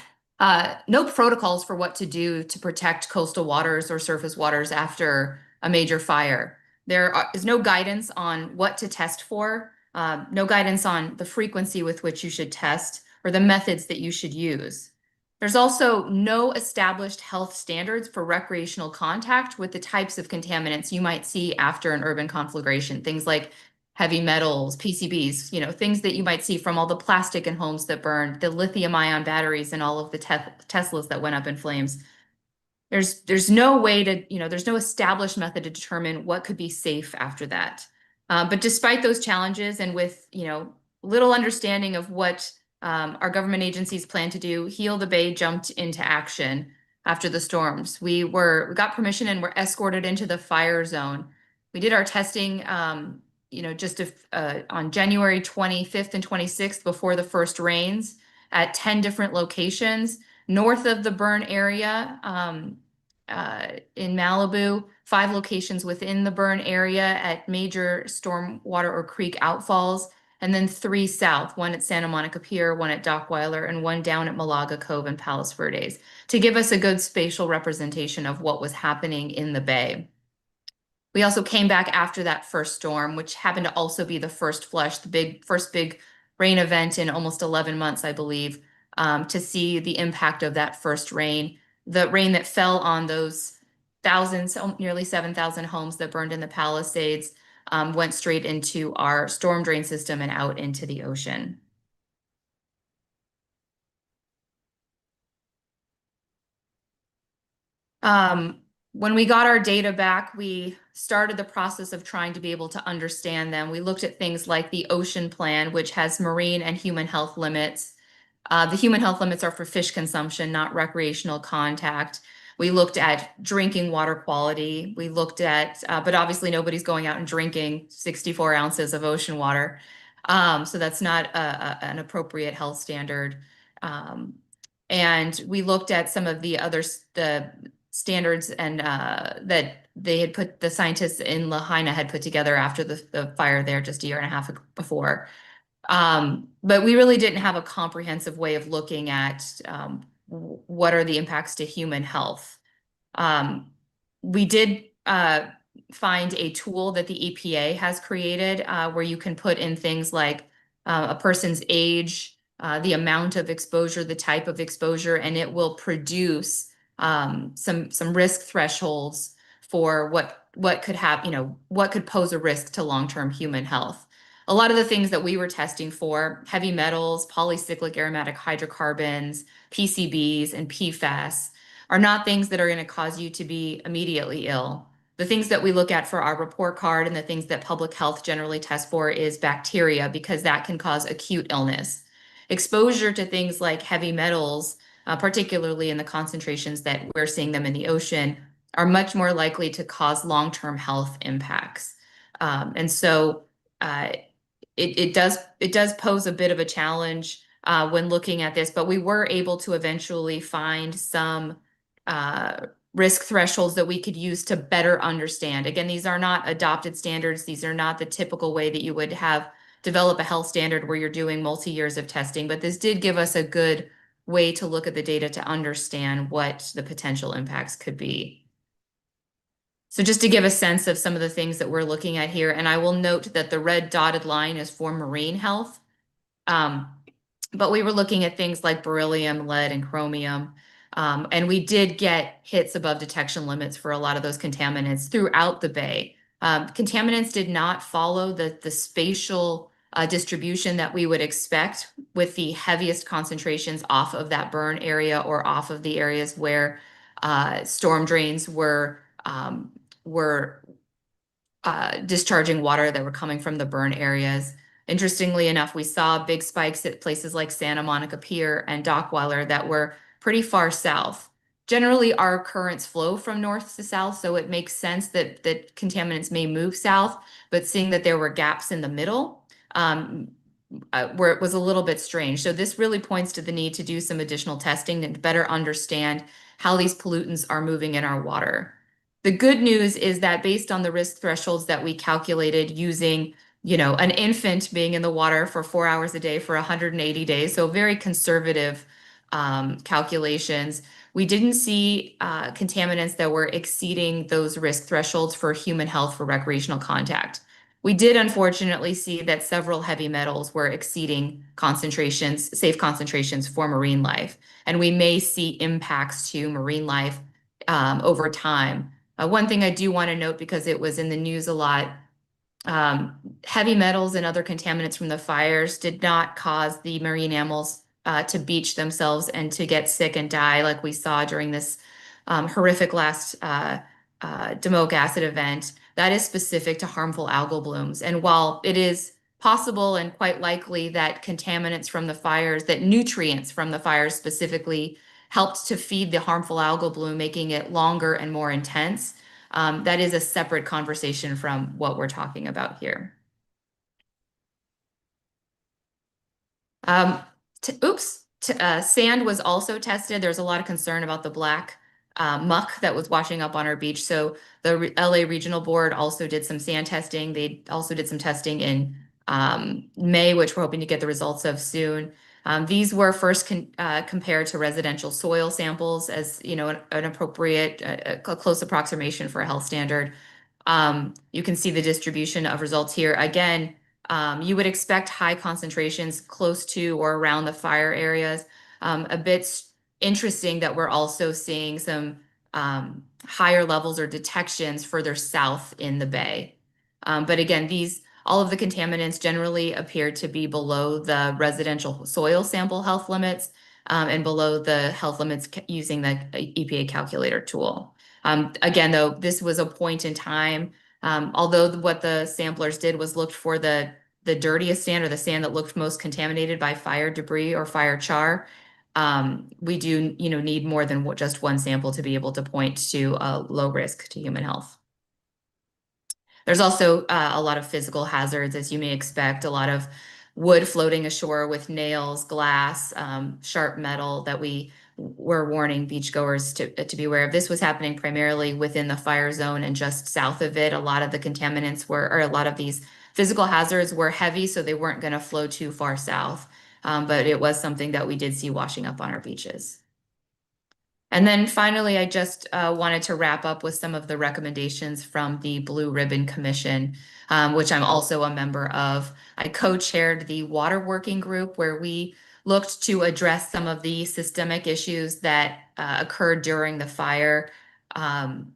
No protocols for what to do to protect coastal waters or surface waters after a major fire. There is no guidance on what to test for, no guidance on the frequency with which you should test or the methods that you should use. There's also no established health standards for recreational contact with the types of contaminants you might see after an urban conflagration, things like heavy metals, PCBs, things that you might see from all the plastic in homes that burned, the lithium-ion batteries and all of the Teslas that went up in flames. There's no way to, there's no established method to determine what could be safe after that. But despite those challenges and with, little understanding of what our government agencies plan to do, Heal the Bay jumped into action after the storms. We got permission and were escorted into the fire zone. We did our testing, just on January 25th and 26th before the first rains at 10 different locations north of the burn area in Malibu, 5 locations within the burn area at major stormwater or creek outfalls, and then 3 south, 1 at Santa Monica Pier, 1 at Dockweiler, and 1 down at Malaga Cove and Palos Verdes, to give us a good spatial representation of what was happening in the bay. We also came back after that first storm, which happened to also be the first flush, the first big rain event in almost 11 months, I believe, to see the impact of that first rain. The rain that fell on those thousands, nearly 7,000 homes that burned in the Palisades, went straight into our storm drain system and out into the ocean. When we got our data back, we started the process of trying to be able to understand them. We looked at things like the ocean plan, which has marine and human health limits. The human health limits are for fish consumption, not recreational contact. We looked at drinking water quality. We looked at, but obviously nobody's going out and drinking 64 ounces of ocean water. So that's not an appropriate health standard. And we looked at some of the standards and that the scientists in Lahaina had put together after the fire there just a year and a half before. But we really didn't have a comprehensive way of looking at what are the impacts to human health. We did find a tool that the EPA has created where you can put in things like a person's age, the amount of exposure, the type of exposure, and it will produce some risk thresholds for what could have, what could pose a risk to long-term human health. a lot of the things that we were testing for, heavy metals, polycyclic aromatic hydrocarbons, PCBs, and PFAS, are not things that are going to cause you to be immediately ill. The things that we look at for our report card and the things that public health generally tests for is bacteria, because that can cause acute illness. Exposure to things like heavy metals, particularly in the concentrations that we're seeing them in the ocean, are much more likely to cause long-term health impacts. And so it does pose a bit of a challenge when looking at this, but we were able to eventually find some risk thresholds that we could use to better understand. Again, these are not adopted standards. These are not the typical way that you would have develop a health standard where you're doing multi-years of testing, but this did give us a good way to look at the data to understand what the potential impacts could be. So just to give a sense of some of the things that we're looking at here, and I will note that the red dotted line is for marine health. But we were looking at things like beryllium, lead, and chromium. And we did get hits above detection limits for a lot of those contaminants throughout the bay. Contaminants did not follow the spatial distribution that we would expect, with the heaviest concentrations off of that burn area or off of the areas where storm drains were discharging water that were coming from the burn areas. Interestingly enough, we saw big spikes at places like Santa Monica Pier and Dockweiler that were pretty far south. Generally, our currents flow from north to south, so it makes sense that contaminants may move south, but seeing that there were gaps in the middle where it was a little bit strange. So this really points to the need to do some additional testing and better understand how these pollutants are moving in our water. The good news is that based on the risk thresholds that we calculated using, an infant being in the water for 4 hours a day for 180 days, so very conservative calculations, we didn't see contaminants that were exceeding those risk thresholds for human health for recreational contact. We did unfortunately see that several heavy metals were exceeding concentrations, safe concentrations for marine life, and we may see impacts to marine life over time. One thing I do want to note, because it was in the news a lot, heavy metals and other contaminants from the fires did not cause the marine animals to beach themselves and to get sick and die like we saw during this horrific last domoic acid event. That is specific to harmful algal blooms. And while it is possible and quite likely that contaminants from the fires, that nutrients from the fires specifically helped to feed the harmful algal bloom, making it longer and more intense, that is a separate conversation from what we're talking about here. Sand was also tested. There's a lot of concern about the black muck that was washing up on our beach. So the LA Regional Board also did some sand testing. They also did some testing in May, which we're hoping to get the results of soon. These were first compared to residential soil samples as, an appropriate, a close approximation for a health standard. You can see the distribution of results here. Again, you would expect high concentrations close to or around the fire areas. A bit interesting that we're also seeing some higher levels or detections further south in the bay. But again, all of the contaminants generally appear to be below the residential soil sample health limits and below the health limits using the EPA calculator tool. Again, though, this was a point in time. Although what the samplers did was looked for the dirtiest sand, or the sand that looked most contaminated by fire debris or fire char, we do need more than just one sample to be able to point to a low risk to human health. There's also a lot of physical hazards, as you may expect, a lot of wood floating ashore with nails, glass, sharp metal that we were warning beachgoers to be aware of. This was happening primarily within the fire zone and just south of it. A lot of the contaminants or a lot of these physical hazards were heavy, so they weren't going to flow too far south. But it was something that we did see washing up on our beaches. And then finally, I just wanted to wrap up with some of the recommendations from the Blue Ribbon Commission, which I'm also a member of. I co-chaired the Water Working Group, where we looked to address some of the systemic issues that occurred during the fire.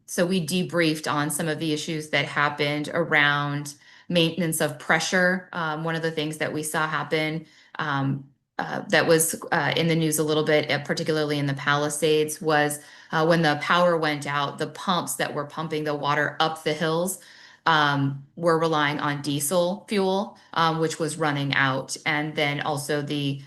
So we debriefed on some of the issues that happened around maintenance of pressure. One of the things that we saw happen that was in the news a little bit, particularly in the Palisades, was when the power went out, the pumps that were pumping the water up the hills were relying on diesel fuel, which was running out. And then also the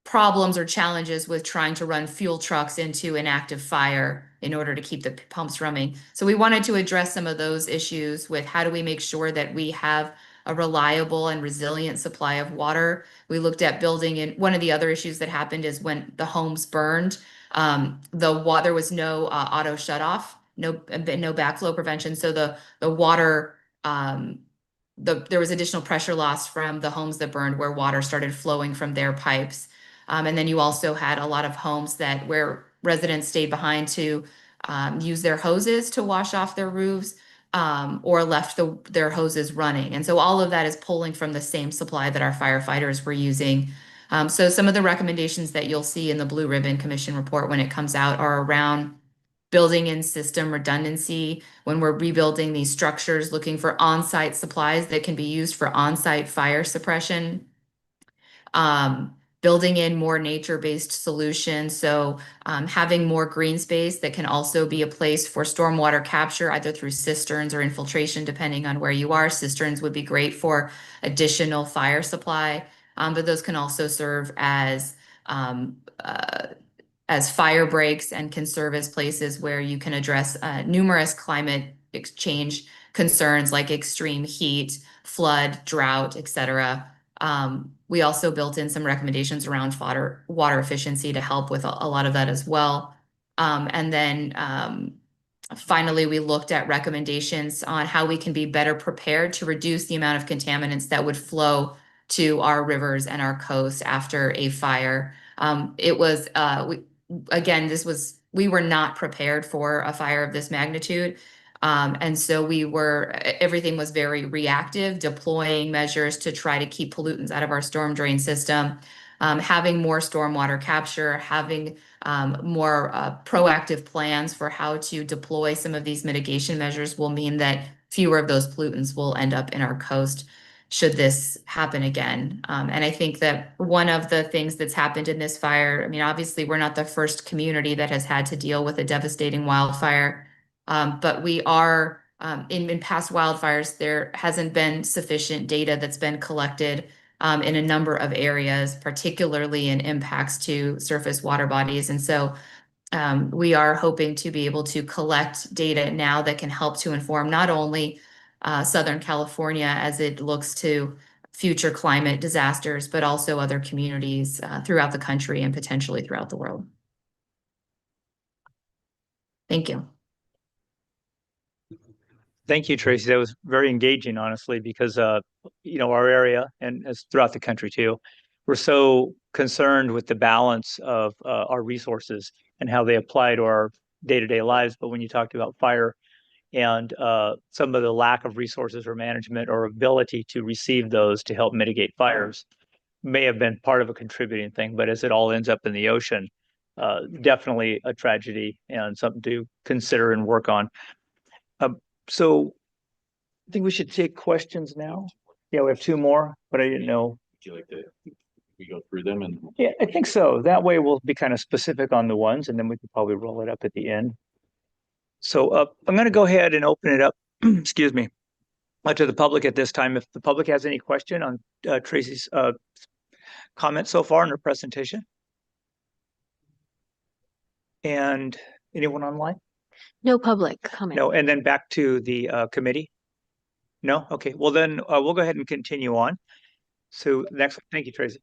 problems or challenges with trying to run fuel trucks into an active fire in order to keep the pumps running. So we wanted to address some of those issues with how do we make sure that we have a reliable and resilient supply of water. We looked at building in, one of the other issues that happened is when the homes burned, there was no auto shut off, no backflow prevention. So the water, there was additional pressure loss from the homes that burned where water started flowing from their pipes. And then you also had a lot of homes where residents stayed behind to use their hoses to wash off their roofs, or left their hoses running. And so all of that is pulling from the same supply that our firefighters were using. So some of the recommendations that you'll see in the Blue Ribbon Commission report when it comes out are around building in system redundancy when we're rebuilding these structures, looking for on-site supplies that can be used for on-site fire suppression. Building in more nature-based solutions. So having more green space that can also be a place for stormwater capture, either through cisterns or infiltration, depending on where you are. Cisterns would be great for additional fire supply, but those can also serve as fire breaks and can serve as places where you can address numerous climate change concerns like extreme heat, flood, drought, etc. We also built in some recommendations around water efficiency to help with a lot of that as well. And then finally, we looked at recommendations on how we can be better prepared to reduce the amount of contaminants that would flow to our rivers and our coasts after a fire. We were not prepared for a fire of this magnitude. And so everything was very reactive, deploying measures to try to keep pollutants out of our storm drain system, having more stormwater capture, having more proactive plans for how to deploy some of these mitigation measures will mean that fewer of those pollutants will end up in our coast should this happen again. And I think that one of the things that's happened in this fire, I mean, obviously we're not the first community that has had to deal with a devastating wildfire. But we are, in past wildfires, there hasn't been sufficient data that's been collected in a number of areas, particularly in impacts to surface water bodies. And so we are hoping to be able to collect data now that can help to inform not only Southern California as it looks to future climate disasters, but also other communities throughout the country and potentially throughout the world. Thank you. Thank you, Tracy. That was very engaging, honestly, because our area and as throughout the country too, we're so concerned with the balance of our resources and how they apply to our day-to-day lives. But when you talked about fire and some of the lack of resources or management or ability to receive those to help mitigate fires may have been part of a contributing thing. But as it all ends up in the ocean, definitely a tragedy and something to consider and work on. So I think we should take questions now. Yeah, we have two more, but I didn't know. Would you like to we go through them? And Yeah, I think so. That way we'll be kind of specific on the ones and then we could probably roll it up at the end. So I'm going to go ahead and open it up, excuse me, to the public at this time. If the public has any question on Tracy's comment so far in her presentation. And anyone online? No public comment. No, and then back to the committee? No? Okay, well then we'll go ahead and continue on. So next, thank you, Tracy.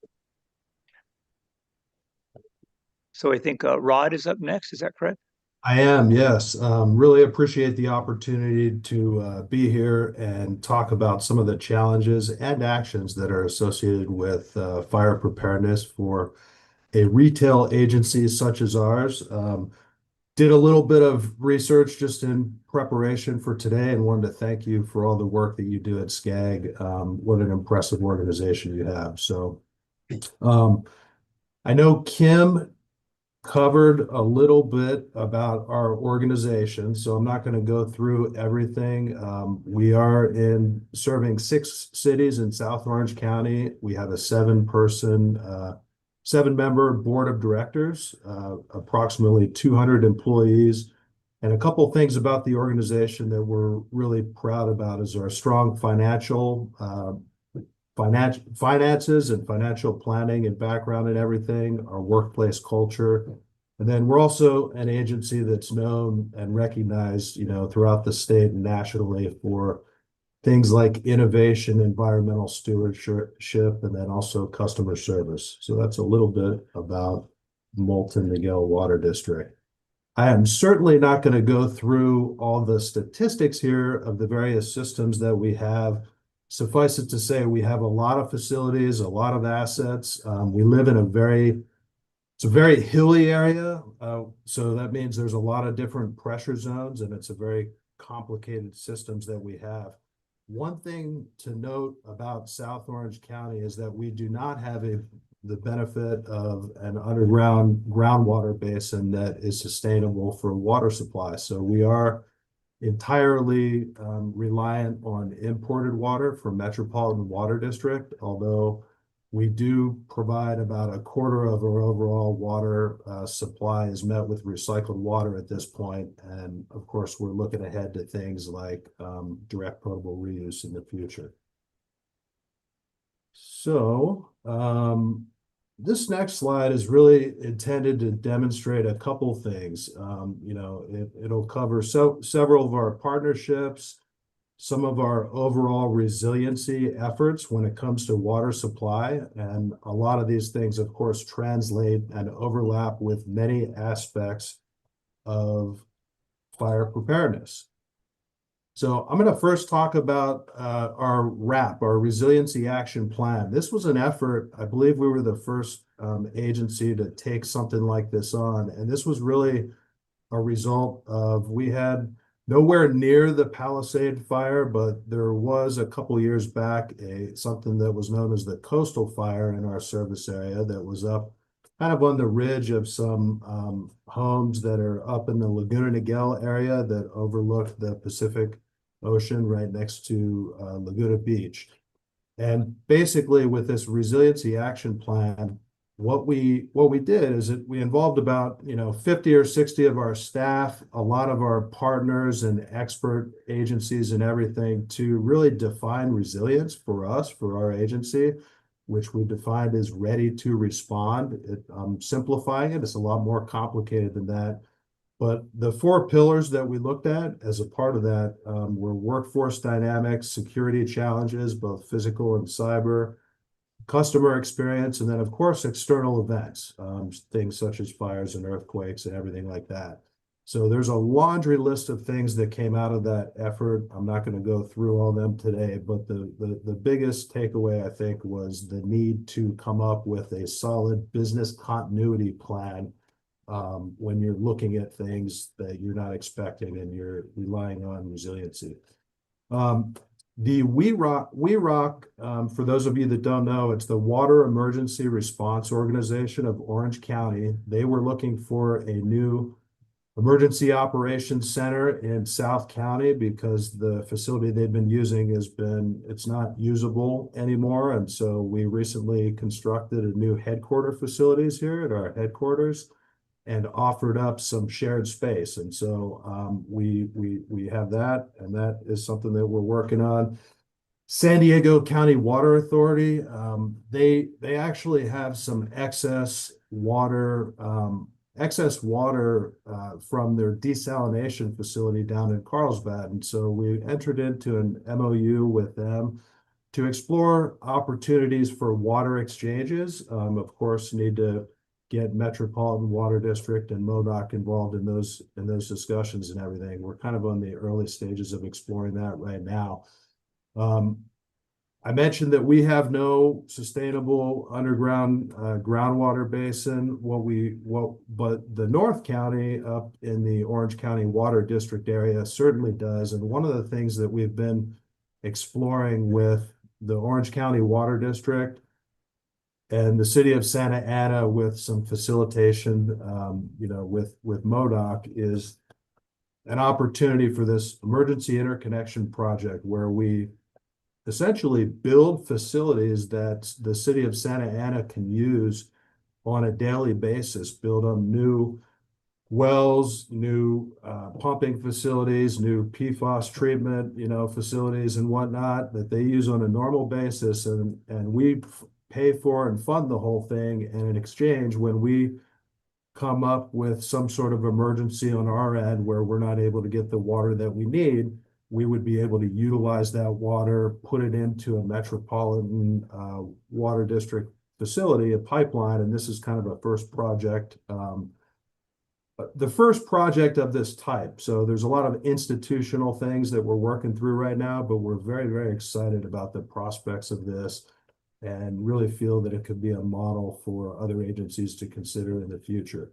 So I think Rod is up next, is that correct? I am, yes. Really appreciate the opportunity to be here and talk about some of the challenges and actions that are associated with fire preparedness for a retail agency such as ours. Did a little bit of research just in preparation for today and wanted to thank you for all the work that you do at SCAG. What an impressive organization you have. So I know Kim covered a little bit about our organization, so I'm not going to go through everything. We are in serving 6 cities in South Orange County. We have a 7-member board of directors, approximately 200 employees. And a couple things about the organization that we're really proud about is our strong finances and financial planning and background and everything, our workplace culture. And then we're also an agency that's known and recognized, throughout the state and nationally for things like innovation, environmental stewardship, and then also customer service. So that's a little bit about Moulton Miguel Water District. I am certainly not going to go through all the statistics here of the various systems that we have. Suffice it to say, we have a lot of facilities, a lot of assets. We live in it's a very hilly area. So that means there's a lot of different pressure zones, and it's a very complicated systems that we have. One thing to note about South Orange County is that we do not have the benefit of an underground groundwater basin that is sustainable for water supply. So we are entirely reliant on imported water from Metropolitan Water District, although we do provide about a quarter of our overall water supply is met with recycled water at this point. And of course, we're looking ahead to things like direct potable reuse in the future. So this next slide is really intended to demonstrate a couple things. It'll cover several of our partnerships, some of our overall resiliency efforts when it comes to water supply. And a lot of these things, of course, translate and overlap with many aspects of fire preparedness. So I'm going to first talk about our RAP, our Resiliency Action Plan. This was an effort, I believe we were the first agency to take something like this on. And this was really a result of, we had nowhere near the Palisade fire, but there was a couple years back something that was known as the coastal fire in our service area that was up kind of on the ridge of some homes that are up in the Laguna Niguel area that overlook the Pacific Ocean right next to Laguna Beach. And basically with this resiliency action plan, what we did is that we involved about 50 or 60 of our staff, a lot of our partners and expert agencies and everything to really define resilience for us, for our agency, which we defined as ready to respond. I'm simplifying it. It's a lot more complicated than that. But the 4 pillars that we looked at as a part of that were workforce dynamics, security challenges, both physical and cyber, customer experience, and then, of course, external events, things such as fires and earthquakes and everything like that. So there's a laundry list of things that came out of that effort. I'm not going to go through all of them today, but the biggest takeaway, I think, was the need to come up with a solid business continuity plan when you're looking at things that you're not expecting and you're relying on resiliency. The WEROC, for those of you that don't know, it's the Water Emergency Response Organization of Orange County. They were looking for a new emergency operations center in South County because the facility they've been using it's not usable anymore. And so we recently constructed a new headquarter facilities here at our headquarters and offered up some shared space. And so we have that, and that is something that we're working on. San Diego County Water Authority, they actually have some excess water from their desalination facility down in Carlsbad. And so we entered into an MOU with them to explore opportunities for water exchanges. Of course, need to get Metropolitan Water District and MODOC involved in those discussions and everything. We're kind of on the early stages of exploring that right now. I mentioned that we have no sustainable underground groundwater basin. But the North County up in the Orange County Water District area certainly does. And one of the things that we've been exploring with the Orange County Water District And the city of Santa Ana, with some facilitation, with MODOC, is an opportunity for this emergency interconnection project where we essentially build facilities that the city of Santa Ana can use on a daily basis, build on new wells, new pumping facilities, new PFAS treatment, facilities and whatnot that they use on a normal basis. And we pay for and fund the whole thing. And in exchange, when we come up with some sort of emergency on our end where we're not able to get the water that we need, we would be able to utilize that water, put it into a metropolitan water district facility, a pipeline. And this is kind of a first project, the first project of this type. So there's a lot of institutional things that we're working through right now, but we're very, very excited about the prospects of this and really feel that it could be a model for other agencies to consider in the future.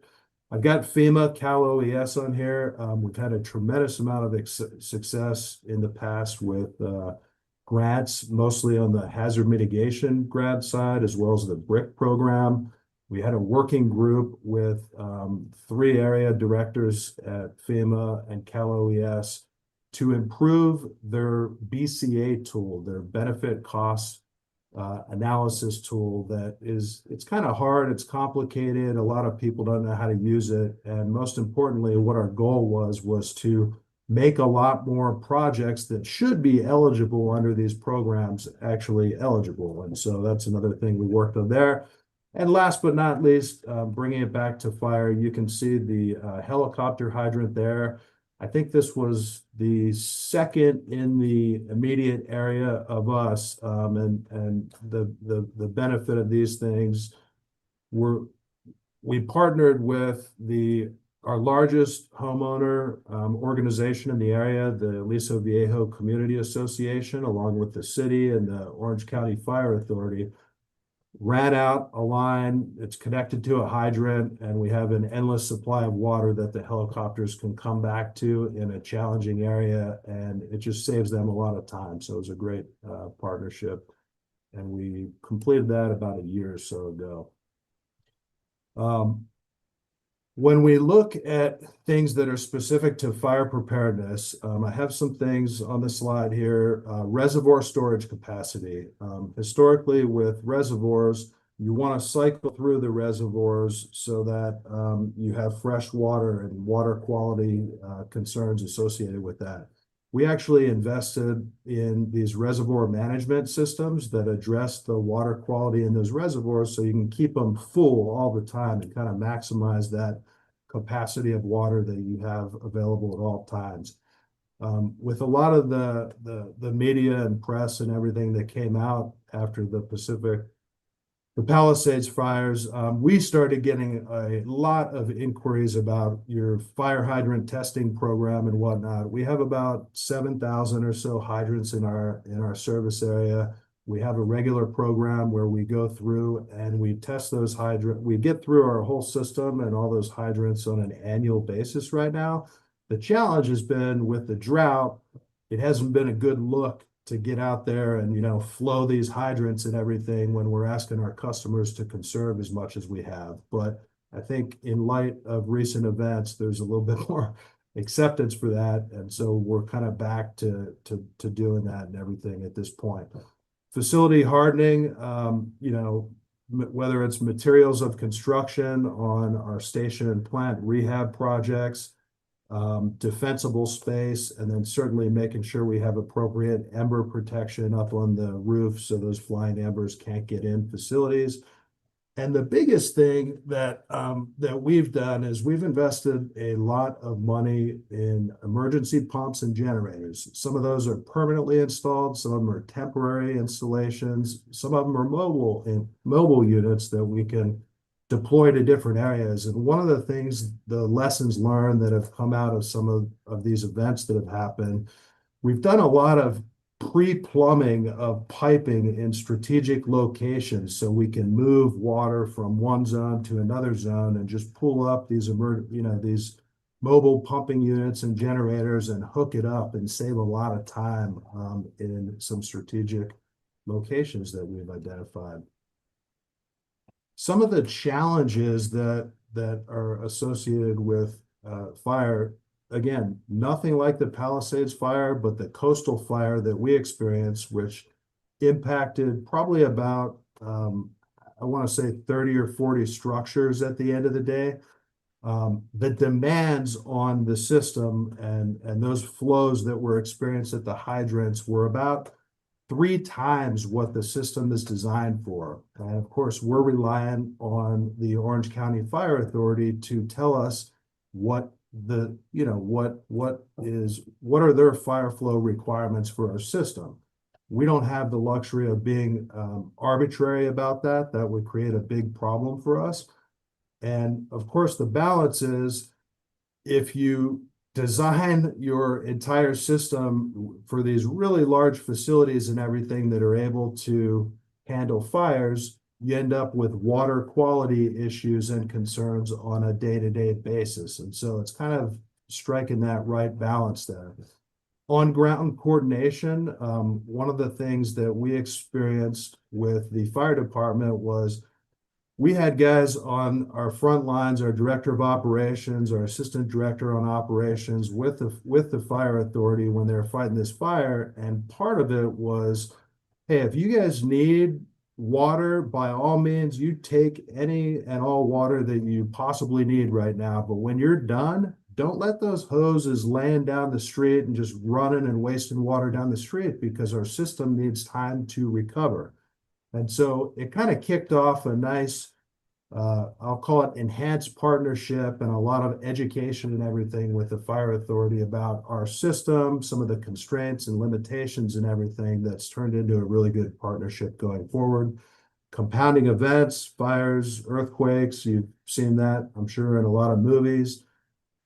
I've got FEMA, Cal OES on here. We've had a tremendous amount of success in the past with grants, mostly on the hazard mitigation grant side, as well as the BRIC program. We had a working group with 3 area directors at FEMA and Cal OES to improve their BCA tool, their benefit cost analysis tool. That is, it's kind of hard, it's complicated, a lot of people don't know how to use it. And most importantly, what our goal was to make a lot more projects that should be eligible under these programs actually eligible. And so that's another thing we worked on there. And last but not least, bringing it back to fire, you can see the helicopter hydrant there. I think this was the second in the immediate area of us, and the benefit of these things were we partnered with our largest homeowner organization in the area, the Aliso Viejo Community Association, along with the city and the Orange County Fire Authority. Ran out a line, it's connected to a hydrant, and we have an endless supply of water that the helicopters can come back to in a challenging area, and it just saves them a lot of time. So it was a great partnership, and we completed that about a year or so ago. When we look at things that are specific to fire preparedness, I have some things on the slide here. Reservoir storage capacity. Historically, with reservoirs, you want to cycle through the reservoirs so that you have fresh water and water quality concerns associated with that. We actually invested in these reservoir management systems that address the water quality in those reservoirs so you can keep them full all the time and kind of maximize that capacity of water that you have available at all times. With a lot of the media and press and everything that came out after the Palisades fires, we started getting a lot of inquiries about your fire hydrant testing program and whatnot. We have about 7,000 or so hydrants in our service area. We have a regular program where we go through and we test those hydrants. We get through our whole system and all those hydrants on an annual basis right now. The challenge has been with the drought, it hasn't been a good look to get out there and, flow these hydrants and everything when we're asking our customers to conserve as much as we have. But I think in light of recent events, there's a little bit more acceptance for that. And so we're kind of back to doing that and everything at this point. Facility hardening, whether it's materials of construction on our station and plant rehab projects, defensible space, and then certainly making sure we have appropriate ember protection up on the roof so those flying embers can't get in facilities. And the biggest thing that we've done is we've invested a lot of money in emergency pumps and generators. Some of those are permanently installed, some of them are temporary installations, some of them are mobile units that we can deploy to different areas. And one of the things, the lessons learned that have come out of some of these events that have happened, we've done a lot of pre-plumbing of piping in strategic locations so we can move water from one zone to another zone and just pull up these these mobile pumping units and generators and hook it up and save a lot of time in some strategic locations that we've identified. some of the challenges that are associated with fire, again, nothing like the Palisades fire, but the coastal fire that we experienced, which impacted probably about, I want to say 30 or 40 structures at the end of the day. The demands on the system and those flows that were experienced at the hydrants were about 3 times what the system is designed for. And of course, we're relying on the Orange County Fire Authority to tell us what the, what are their fire flow requirements for our system. We don't have the luxury of being arbitrary about that. That would create a big problem for us. And of course, the balance is if you design your entire system for these really large facilities and everything that are able to handle fires, you end up with water quality issues and concerns on a day-to-day basis. And so it's kind of striking that right balance there. On ground coordination, one of the things that we experienced with the fire department was we had guys on our front lines, our director of operations, our assistant director on operations with the fire authority when they were fighting this fire. And part of it was, hey, if you guys need water, by all means, you take any and all water that you possibly need right now. But when you're done, don't let those hoses laying down the street and just running and wasting water down the street, because our system needs time to recover. And so it kind of kicked off a nice, I'll call it enhanced partnership and a lot of education and everything with the fire authority about our system, some of the constraints and limitations and everything that's turned into a really good partnership going forward. Compounding events, fires, earthquakes, you've seen that, I'm sure, in a lot of movies.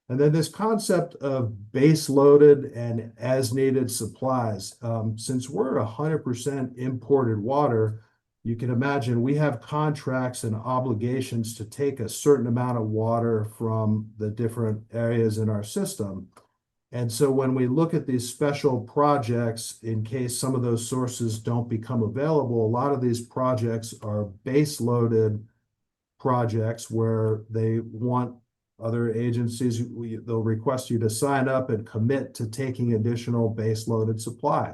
And then this concept of base loaded and as needed supplies. Since we're 100% imported water, you can imagine we have contracts and obligations to take a certain amount of water from the different areas in our system. And so when we look at these special projects, in case some of those sources don't become available, a lot of these projects are base loaded projects where they want other agencies, they'll request you to sign up and commit to taking additional base loaded supply.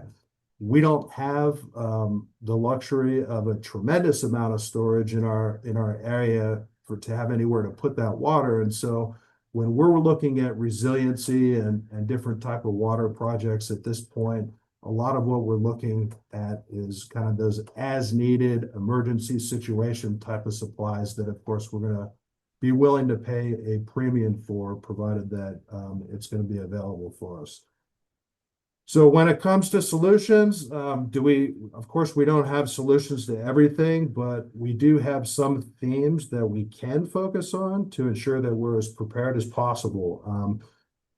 We don't have the luxury of a tremendous amount of storage in our area to have anywhere to put that water. And so when we're looking at resiliency and different type of water projects at this point, a lot of what we're looking at is kind of those as needed emergency situation type of supplies that, of course, we're going to be willing to pay a premium for, provided that it's going to be available for us. So when it comes to solutions, of course, we don't have solutions to everything, but we do have some themes that we can focus on to ensure that we're as prepared as possible.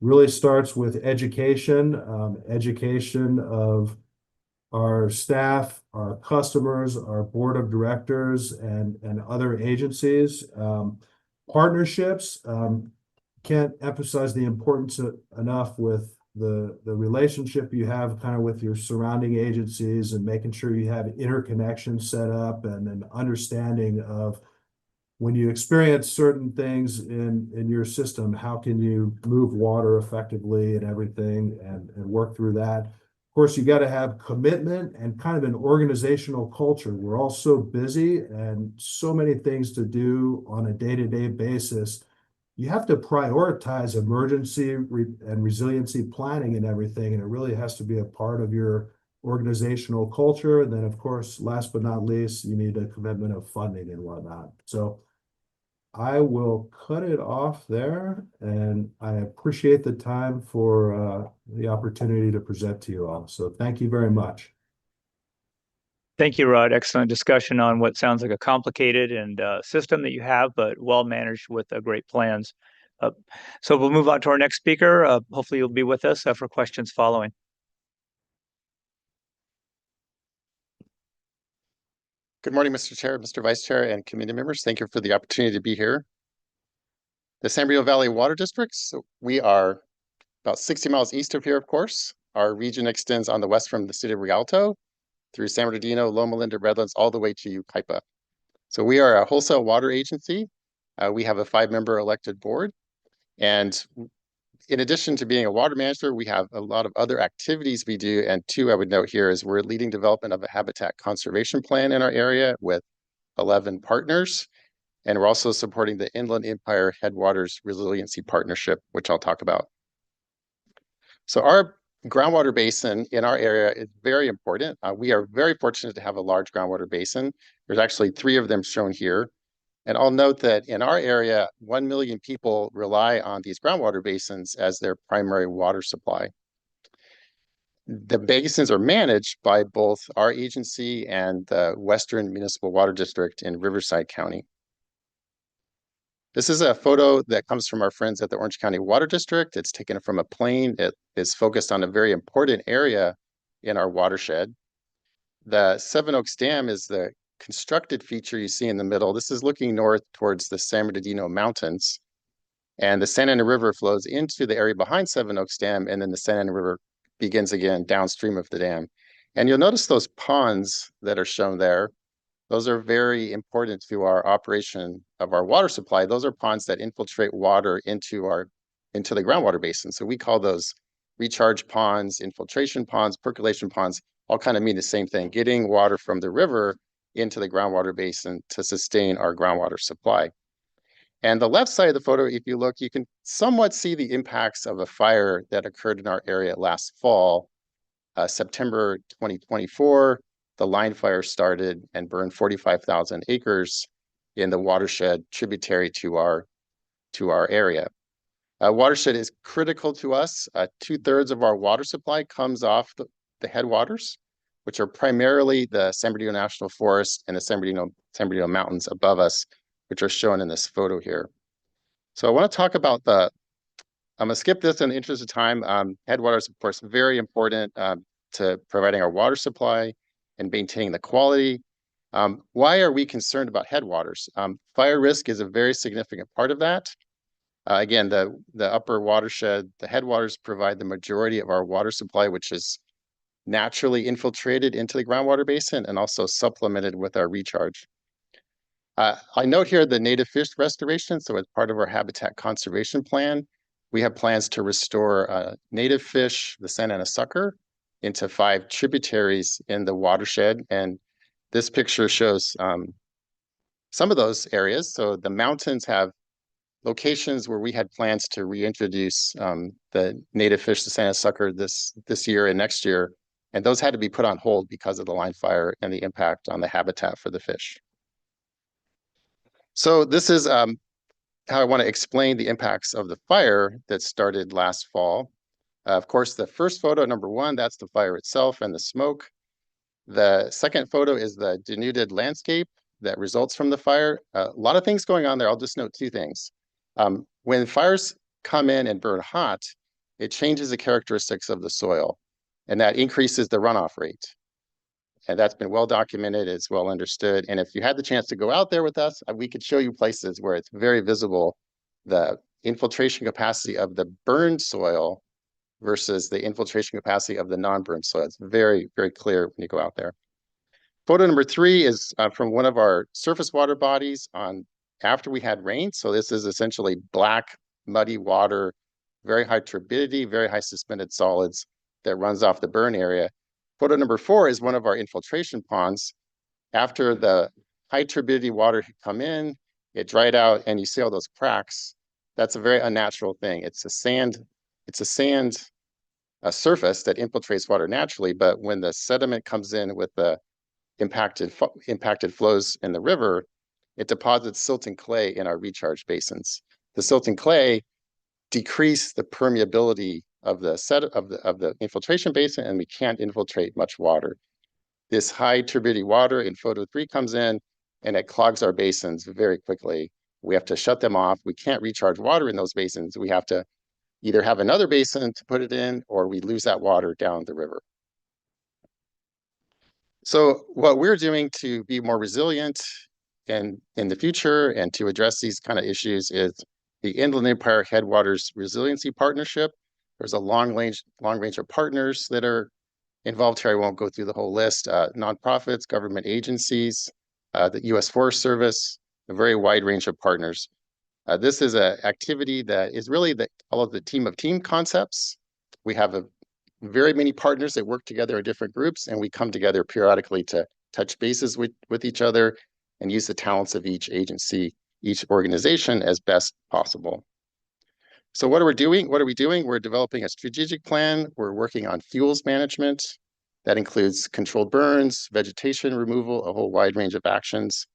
Really starts with education, education of our staff, our customers, our board of directors, and other agencies. Partnerships, can't emphasize the importance enough with the relationship you have kind of with your surrounding agencies and making sure you have interconnection set up and an understanding of when you experience certain things in your system, how can you move water effectively and everything and work through that. Of course, you got to have commitment and kind of an organizational culture. We're all so busy and so many things to do on a day-to-day basis. You have to prioritize emergency and resiliency planning and everything, and it really has to be a part of your organizational culture. And then, of course, last but not least, you need a commitment of funding and whatnot. So I will cut it off there, and I appreciate the time for the opportunity to present to you all. So thank you very much. Thank you, Rod. Excellent discussion on what sounds like a complicated and system that you have, but well managed with great plans. So we'll move on to our next speaker. Hopefully you'll be with us for questions following. Good morning, Mr. Chair, Mr. Vice Chair, and committee members. Thank you for the opportunity to be here. The San Bernardino Valley Water Districts, we are about 60 miles east of here, of course. Our region extends on the west from the city of Rialto through San Bernardino, Loma Linda, Redlands, all the way to Yucaipa. So we are a wholesale water agency. We have a 5-member elected board. And in addition to being a water manager, we have a lot of other activities we do. And 2 I would note here is we're leading development of a habitat conservation plan in our area with 11 partners. And we're also supporting the Inland Empire Headwaters Resiliency Partnership, which I'll talk about. So our groundwater basin in our area is very important. We are very fortunate to have a large groundwater basin. There's actually 3 of them shown here. And I'll note that in our area, 1 million people rely on these groundwater basins as their primary water supply. The basins are managed by both our agency and the Western Municipal Water District in Riverside County. This is a photo that comes from our friends at the Orange County Water District. It's taken from a plane. It is focused on a very important area in our watershed. The Seven Oaks Dam is the constructed feature you see in the middle. This is looking north towards the San Bernardino Mountains. And the Santa Ana River flows into the area behind Seven Oaks Dam, and then the Santa Ana River begins again downstream of the dam. And you'll notice those ponds that are shown there. Those are very important to our operation of our water supply. Those are ponds that infiltrate water into the groundwater basin. So we call those recharge ponds, infiltration ponds, percolation ponds, all kind of mean the same thing, getting water from the river into the groundwater basin to sustain our groundwater supply. And the left side of the photo, if you look, you can somewhat see the impacts of a fire that occurred in our area last fall, September 2024. The line fire started and burned 45,000 acres in the watershed tributary to our area. Watershed is critical to us. 2/3 of our water supply comes off the headwaters, which are primarily the San Bernardino National Forest and the San Bernardino Mountains above us, which are shown in this photo here. So I want to talk about I'm going to skip this in the interest of time. Headwaters, of course, very important to providing our water supply and maintaining the quality. Why are we concerned about headwaters? Fire risk is a very significant part of that. Again, the upper watershed, the headwaters provide the majority of our water supply, which is naturally infiltrated into the groundwater basin and also supplemented with our recharge. I note here the native fish restoration. So as part of our habitat conservation plan, we have plans to restore native fish, the Santa Ana sucker, into 5 tributaries in the watershed. And this picture shows some of those areas. So the mountains have locations where we had plans to reintroduce the native fish, the Santa Ana sucker, this year and next year. And those had to be put on hold because of the line fire and the impact on the habitat for the fish. So this is how I want to explain the impacts of the fire that started last fall. Of course, the first photo, number 1, that's the fire itself and the smoke. The second photo is the denuded landscape that results from the fire. A lot of things going on there. I'll just note 2 things. When fires come in and burn hot, it changes the characteristics of the soil, and that increases the runoff rate. And that's been well documented, it's well understood. And if you had the chance to go out there with us, we could show you places where it's very visible, the infiltration capacity of the burned soil versus the infiltration capacity of the non-burned soil. It's very, very clear when you go out there. Photo number 3 is from one of our surface water bodies after we had rain. So this is essentially black, muddy water, very high turbidity, very high suspended solids that runs off the burn area. Photo number 4 is one of our infiltration ponds. After the high turbidity water had come in, it dried out, and you see all those cracks. That's a very unnatural thing. It's a sand surface that infiltrates water naturally, but when the sediment comes in with the impacted flows in the river, it deposits silt and clay in our recharge basins. The silt and clay decrease the permeability of the infiltration basin, and we can't infiltrate much water. This high turbidity water in photo 3 comes in, and it clogs our basins very quickly. We have to shut them off. We can't recharge water in those basins. We have to either have another basin to put it in, or we lose that water down the river. So what we're doing to be more resilient in the future and to address these kind of issues is the Inland Empire Headwaters Resiliency Partnership. There's a long range of partners that are involved here. I won't go through the whole list. Nonprofits, government agencies, the U.S. Forest Service, a very wide range of partners. This is an activity that is really all of the team of team concepts. We have very many partners that work together in different groups, and we come together periodically to touch bases with each other and use the talents of each agency, each organization as best possible. So what are we doing? We're developing a strategic plan. We're working on fuels management. That includes controlled burns, vegetation removal, a whole wide range of actions.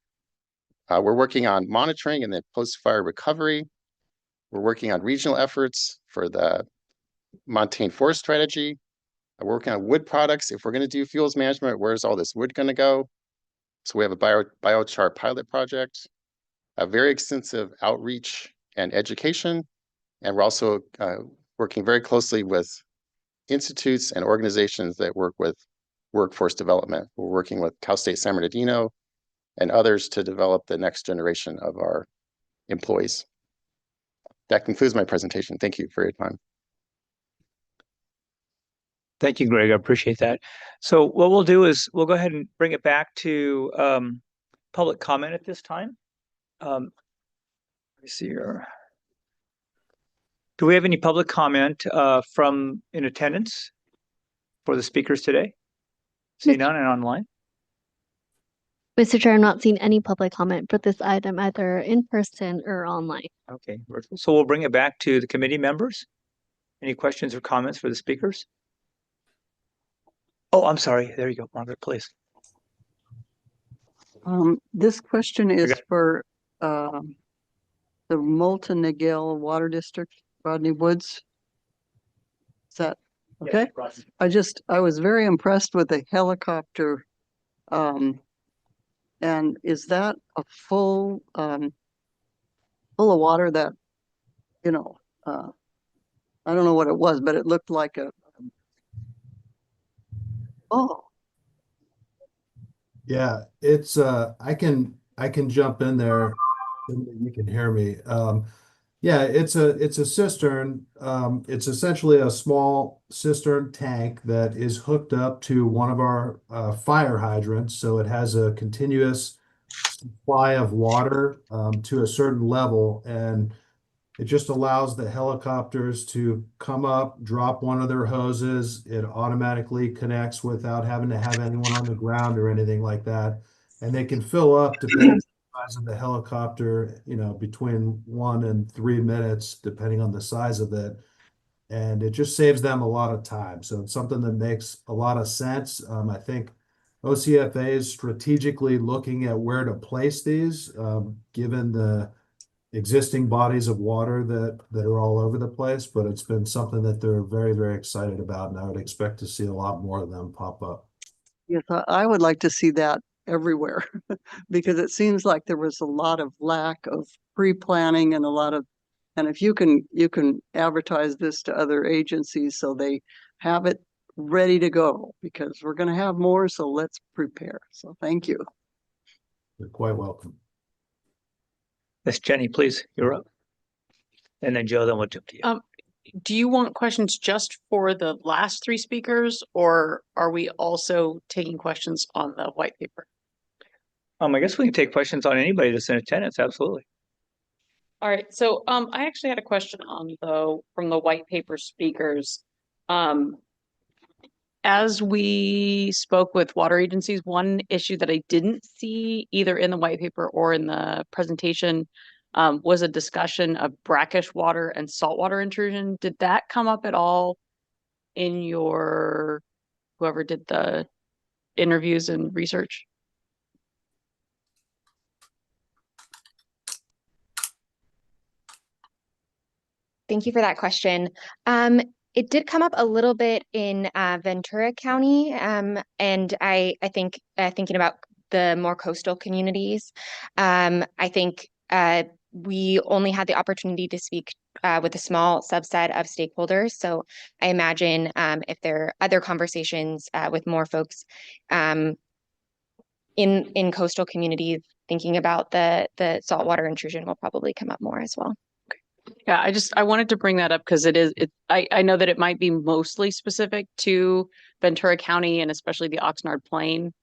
We're working on monitoring and then post-fire recovery. We're working on regional efforts for the montane forest strategy. We're working on wood products. If we're going to do fuels management, where's all this wood going to go? So we have a biochar pilot project, a very extensive outreach and education. And we're also working very closely with institutes and organizations that work with workforce development. We're working with Cal State San Bernardino and others to develop the next generation of our employees. That concludes my presentation. Thank you for your time. Thank you, Greg. I appreciate that. So what we'll do is we'll go ahead and bring it back to public comment at this time. Let me see here. Do we have any public comment from in attendance for the speakers today? See none and online? Mr. Chair, I'm not seeing any public comment for this item, either in person or online. Okay, so we'll bring it back to the committee members. Any questions or comments for the speakers? Oh, I'm sorry. There you go, Margaret, please. This question is for the Moulton Nagel Water District, Rodney Woods. Is that okay? Yes, I was very impressed with the helicopter. And is that a full of water that, I don't know what it was, but it looked like Yeah, it's I can jump in there and you can hear me. Yeah, it's a cistern. It's essentially a small cistern tank that is hooked up to one of our fire hydrants, so it has a continuous supply of water to a certain level, and it just allows the helicopters to come up, drop one of their hoses. It automatically connects without having to have anyone on the ground or anything like that. And they can fill up depending on the size of the helicopter, between 1 and 3 minutes, depending on the size of it. And it just saves them a lot of time. So it's something that makes a lot of sense. I think OCFA is strategically looking at where to place these, given the existing bodies of water that are all over the place, but it's been something that they're very, very excited about, and I would expect to see a lot more of them pop up. Yes, I would like to see that everywhere because it seems like there was a lot of lack of pre-planning and and if you can advertise this to other agencies so they have it ready to go, because we're going to have more, so let's prepare. So thank you. You're quite welcome. Miss Jenny, please, you're up. And then Joe, then we'll jump to you. Do you want questions just for the last 3 speakers, or are we also taking questions on the white paper? I guess we can take questions on anybody that's in attendance. Absolutely. All right. So I actually had a question from the white paper speakers. As we spoke with water agencies, one issue that I didn't see either in the white paper or in the presentation was a discussion of brackish water and saltwater intrusion. Did that come up at all in whoever did the interviews and research? Thank you for that question. It did come up a little bit in Ventura County, and I think thinking about the more coastal communities, I think we only had the opportunity to speak with a small subset of stakeholders. So I imagine if there are other conversations with more folks in coastal communities, thinking about the saltwater intrusion will probably come up more as well. Yeah, I wanted to bring that up because I know that it might be mostly specific to Ventura County and especially the Oxnard Plain.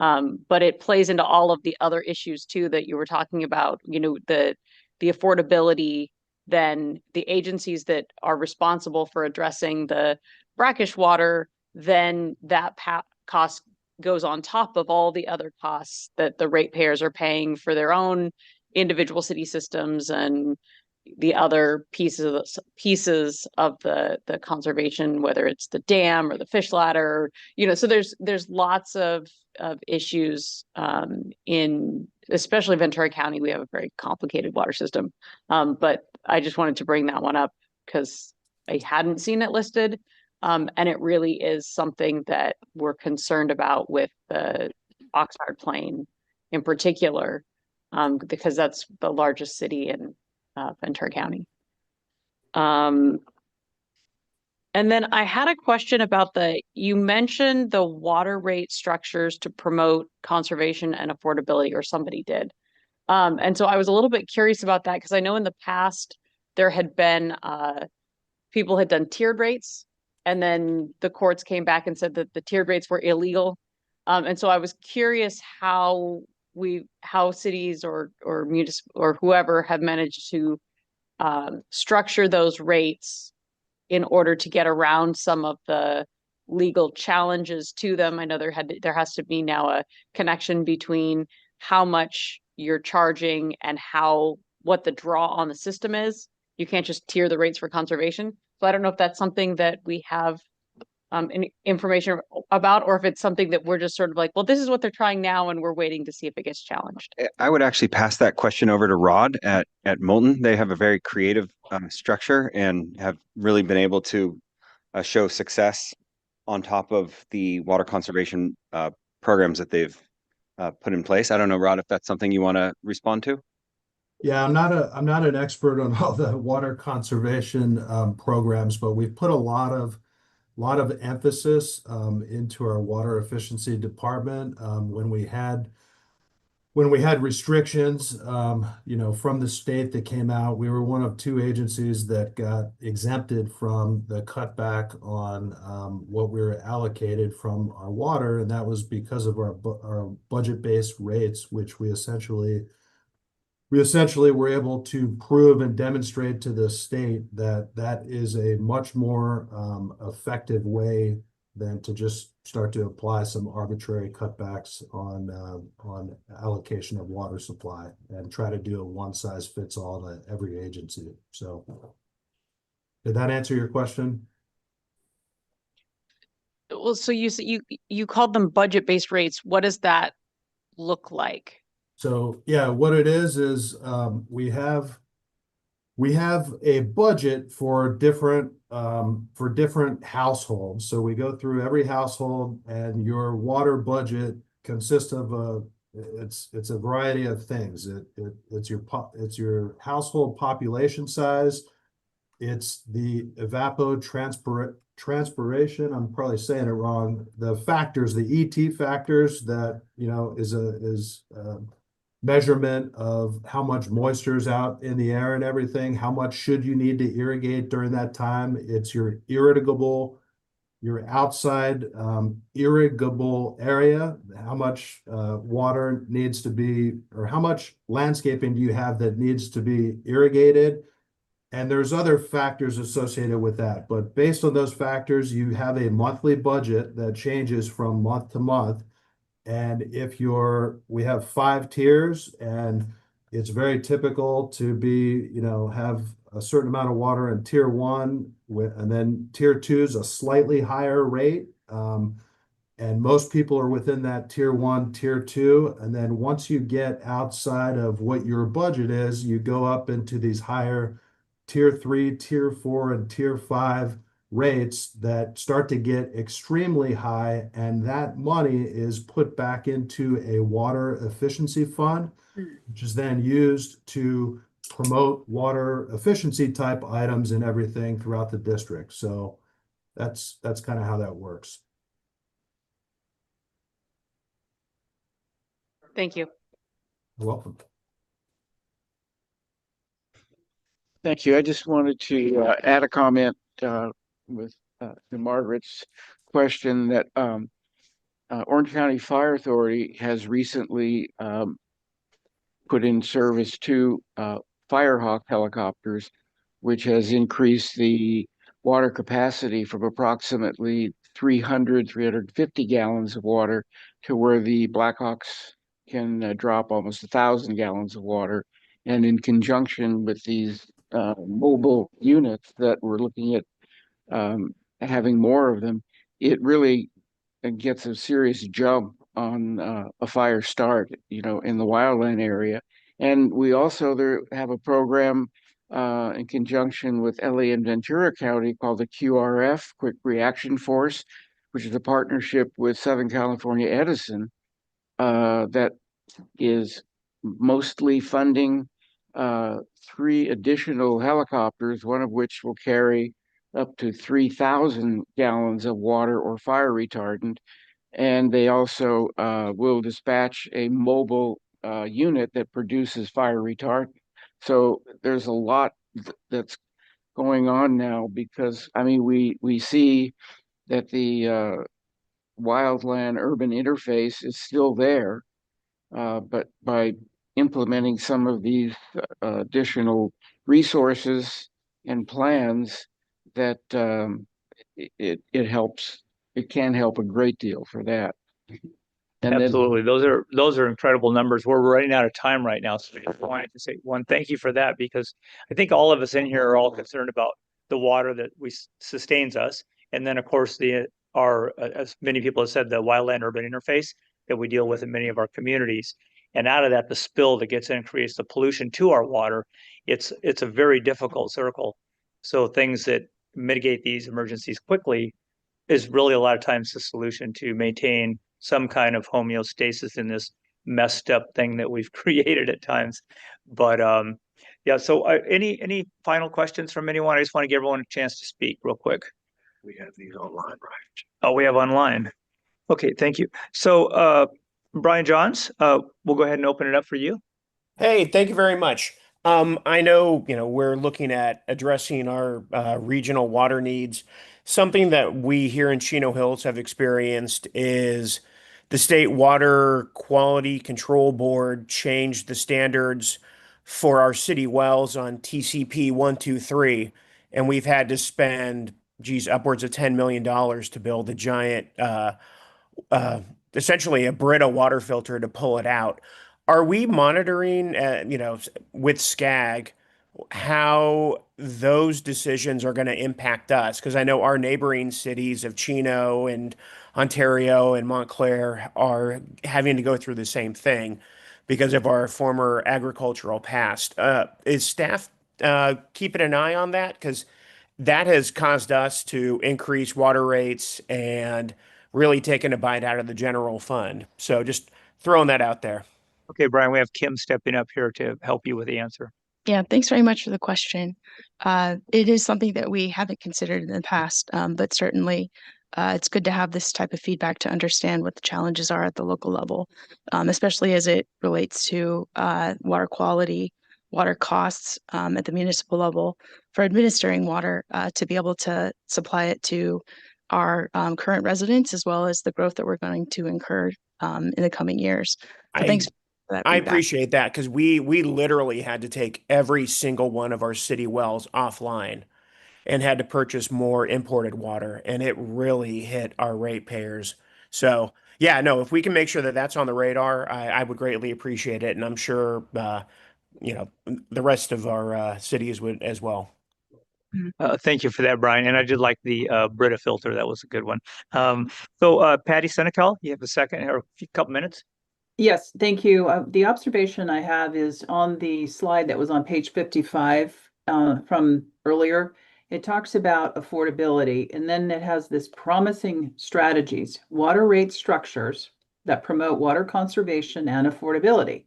But it plays into all of the other issues too that you were talking about, the affordability, then the agencies that are responsible for addressing the brackish water, then that cost goes on top of all the other costs that the ratepayers are paying for their own individual city systems and the other pieces of the conservation, whether it's the dam or the fish ladder, so there's lots of issues in especially Ventura County. We have a very complicated water system. But I just wanted to bring that one up because I hadn't seen it listed. And it really is something that we're concerned about with the Oxnard Plain in particular, because that's the largest city in Ventura County. And then I had a question about you mentioned the water rate structures to promote conservation and affordability, or somebody did. And so I was a little bit curious about that because I know in the past there had been people had done tiered rates, and then the courts came back and said that the tiered rates were illegal. And so I was curious how cities or municipal or whoever have managed to structure those rates in order to get around some of the legal challenges to them. I know there has to be now a connection between how much you're charging and what the draw on the system is. You can't just tier the rates for conservation. So I don't know if that's something that we have any information about, or if it's something that we're just sort of like, well, this is what they're trying now, and we're waiting to see if it gets challenged. I would actually pass that question over to Rod at Moulton. They have a very creative structure and have really been able to show success on top of the water conservation programs that they've put in place. I don't know, Rod, if that's something you want to respond to. Yeah, I'm not an expert on all the water conservation programs, but we've put a lot of emphasis into our water efficiency department. When we had restrictions, from the state that came out, we were one of 2 agencies that got exempted from the cutback on what we were allocated from our water, and that was because of our budget-based rates, which we essentially were able to prove and demonstrate to the state that is a much more effective way than to just start to apply some arbitrary cutbacks on allocation of water supply and try to do a one-size-fits-all to every agency. So did that answer your question? Well, so you called them budget-based rates. What does that look like? So yeah, what it is we have a budget for different households. So we go through every household, and your water budget consists of it's a variety of things. It's your household population size. It's the evapotranspiration. I'm probably saying it wrong. The factors, the ET factors that is a measurement of how much moisture is out in the air and everything. How much should you need to irrigate during that time? It's your outside irrigable area. How much water needs to be, or how much landscaping do you have that needs to be irrigated? And there's other factors associated with that. But based on those factors, you have a monthly budget that changes from month to month. And we have 5 tiers, and it's very typical to have a certain amount of water in tier 1, and then tier 2 is a slightly higher rate. And most people are within that tier 1, tier 2. And then once you get outside of what your budget is, you go up into these higher tier 3, tier 4, and tier 5 rates that start to get extremely high, and that money is put back into a water efficiency fund, which is then used to promote water efficiency type items and everything throughout the district. So that's kind of how that works. Thank you. You're welcome. Thank you. I just wanted to add a comment with to Margaret's question that Orange County Fire Authority has recently put in service two Firehawk helicopters, which has increased the water capacity from approximately 350 gallons of water to where the Blackhawks can drop almost 1,000 gallons of water. And in conjunction with these mobile units that we're looking at having more of them, it really gets a serious jump on a fire start, in the wildland area. And we also have a program in conjunction with LA and Ventura County called the QRF, Quick Reaction Force, which is a partnership with Southern California Edison that is mostly funding 3 additional helicopters, one of which will carry up to 3,000 gallons of water or fire retardant. And they also will dispatch a mobile unit that produces fire retardant. So there's a lot that's going on now because, I mean, we see that the wildland urban interface is still there, but by implementing some of these additional resources and plans, that it helps. It can help a great deal for that. And Absolutely. Those are incredible numbers. We're running out of time right now. So I wanted to say one, thank you for that, because I think all of us in here are all concerned about the water that sustains us. And then of course as many people have said, the wildland urban interface that we deal with in many of our communities. And out of that, the spill that gets in creates the pollution to our water. It's a very difficult circle. So things that mitigate these emergencies quickly is really a lot of times the solution to maintain some kind of homeostasis in this messed up thing that we've created at times. But yeah, so any final questions from anyone? I just want to give everyone a chance to speak real quick. We have these online, right? Oh, we have online. Okay, thank you. So Brian Johns, we'll go ahead and open it up for you. Hey, thank you very much. I know, we're looking at addressing our regional water needs. Something that we here in Chino Hills have experienced is the State Water Quality Control Board changed the standards for our city wells on TCP 123, and we've had to spend, upwards of $10 million to build a giant, essentially a Brita water filter to pull it out. Are we monitoring, with SCAG, how those decisions are going to impact us? Because I know our neighboring cities of Chino and Ontario and Montclair are having to go through the same thing because of our former agricultural past. Is staff keeping an eye on that? Because that has caused us to increase water rates and really taken a bite out of the general fund. So just throwing that out there. Okay, Brian, we have Kim stepping up here to help you with the answer. Yeah, thanks very much for the question. It is something that we haven't considered in the past, but certainly it's good to have this type of feedback to understand what the challenges are at the local level, especially as it relates to water quality, water costs at the municipal level for administering water to be able to supply it to our current residents, as well as the growth that we're going to incur in the coming years. So thanks for that I feedback. appreciate that, because we literally had to take every single one of our city wells offline and had to purchase more imported water, and it really hit our ratepayers. So yeah, no, if we can make sure that that's on the radar, I would greatly appreciate it, and I'm sure the rest of our cities would as well. Thank you for that, Brian. And I did like the Brita filter. That was a good one. So Patty Senecal, you have a second or a couple minutes? Yes, thank you. The observation I have is on the slide that was on page 55 from earlier. It talks about affordability, and then it has this promising strategies, water rate structures that promote water conservation and affordability.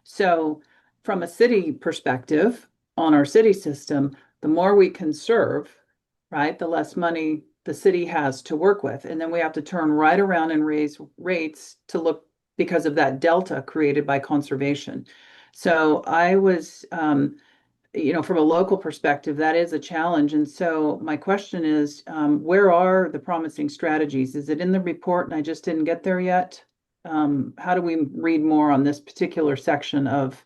So from a city perspective, on our city system, the more we conserve, right, the less money the city has to work with. And then we have to turn right around and raise rates to look because of that delta created by conservation. So I was from a local perspective, that is a challenge. And so my question is, where are the promising strategies? Is it in the report and I just didn't get there yet? How do we read more on this particular section of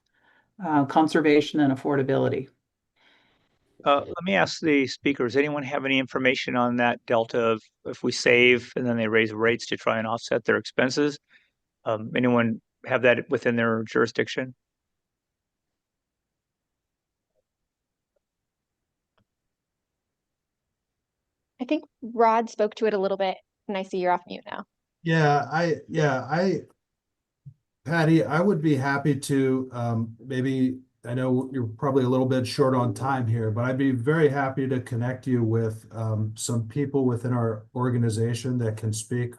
conservation and affordability? Let me ask the speakers, anyone have any information on that delta of if we save and then they raise rates to try and offset their expenses? Anyone have that within their jurisdiction? I think Rod spoke to it a little bit, and I see you're off mute now. Patty, I would be happy to, maybe, I know you're probably a little bit short on time here, but I'd be very happy to connect you with some people within our organization that can speak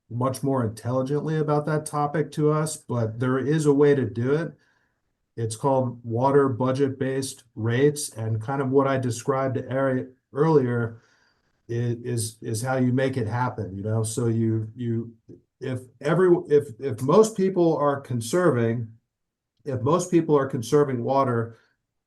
much more intelligently about that topic to us, but there is a way to do it. It's called water budget-based rates, and kind of what I described to Ari earlier is how you make it happen, So if most people are conserving, water,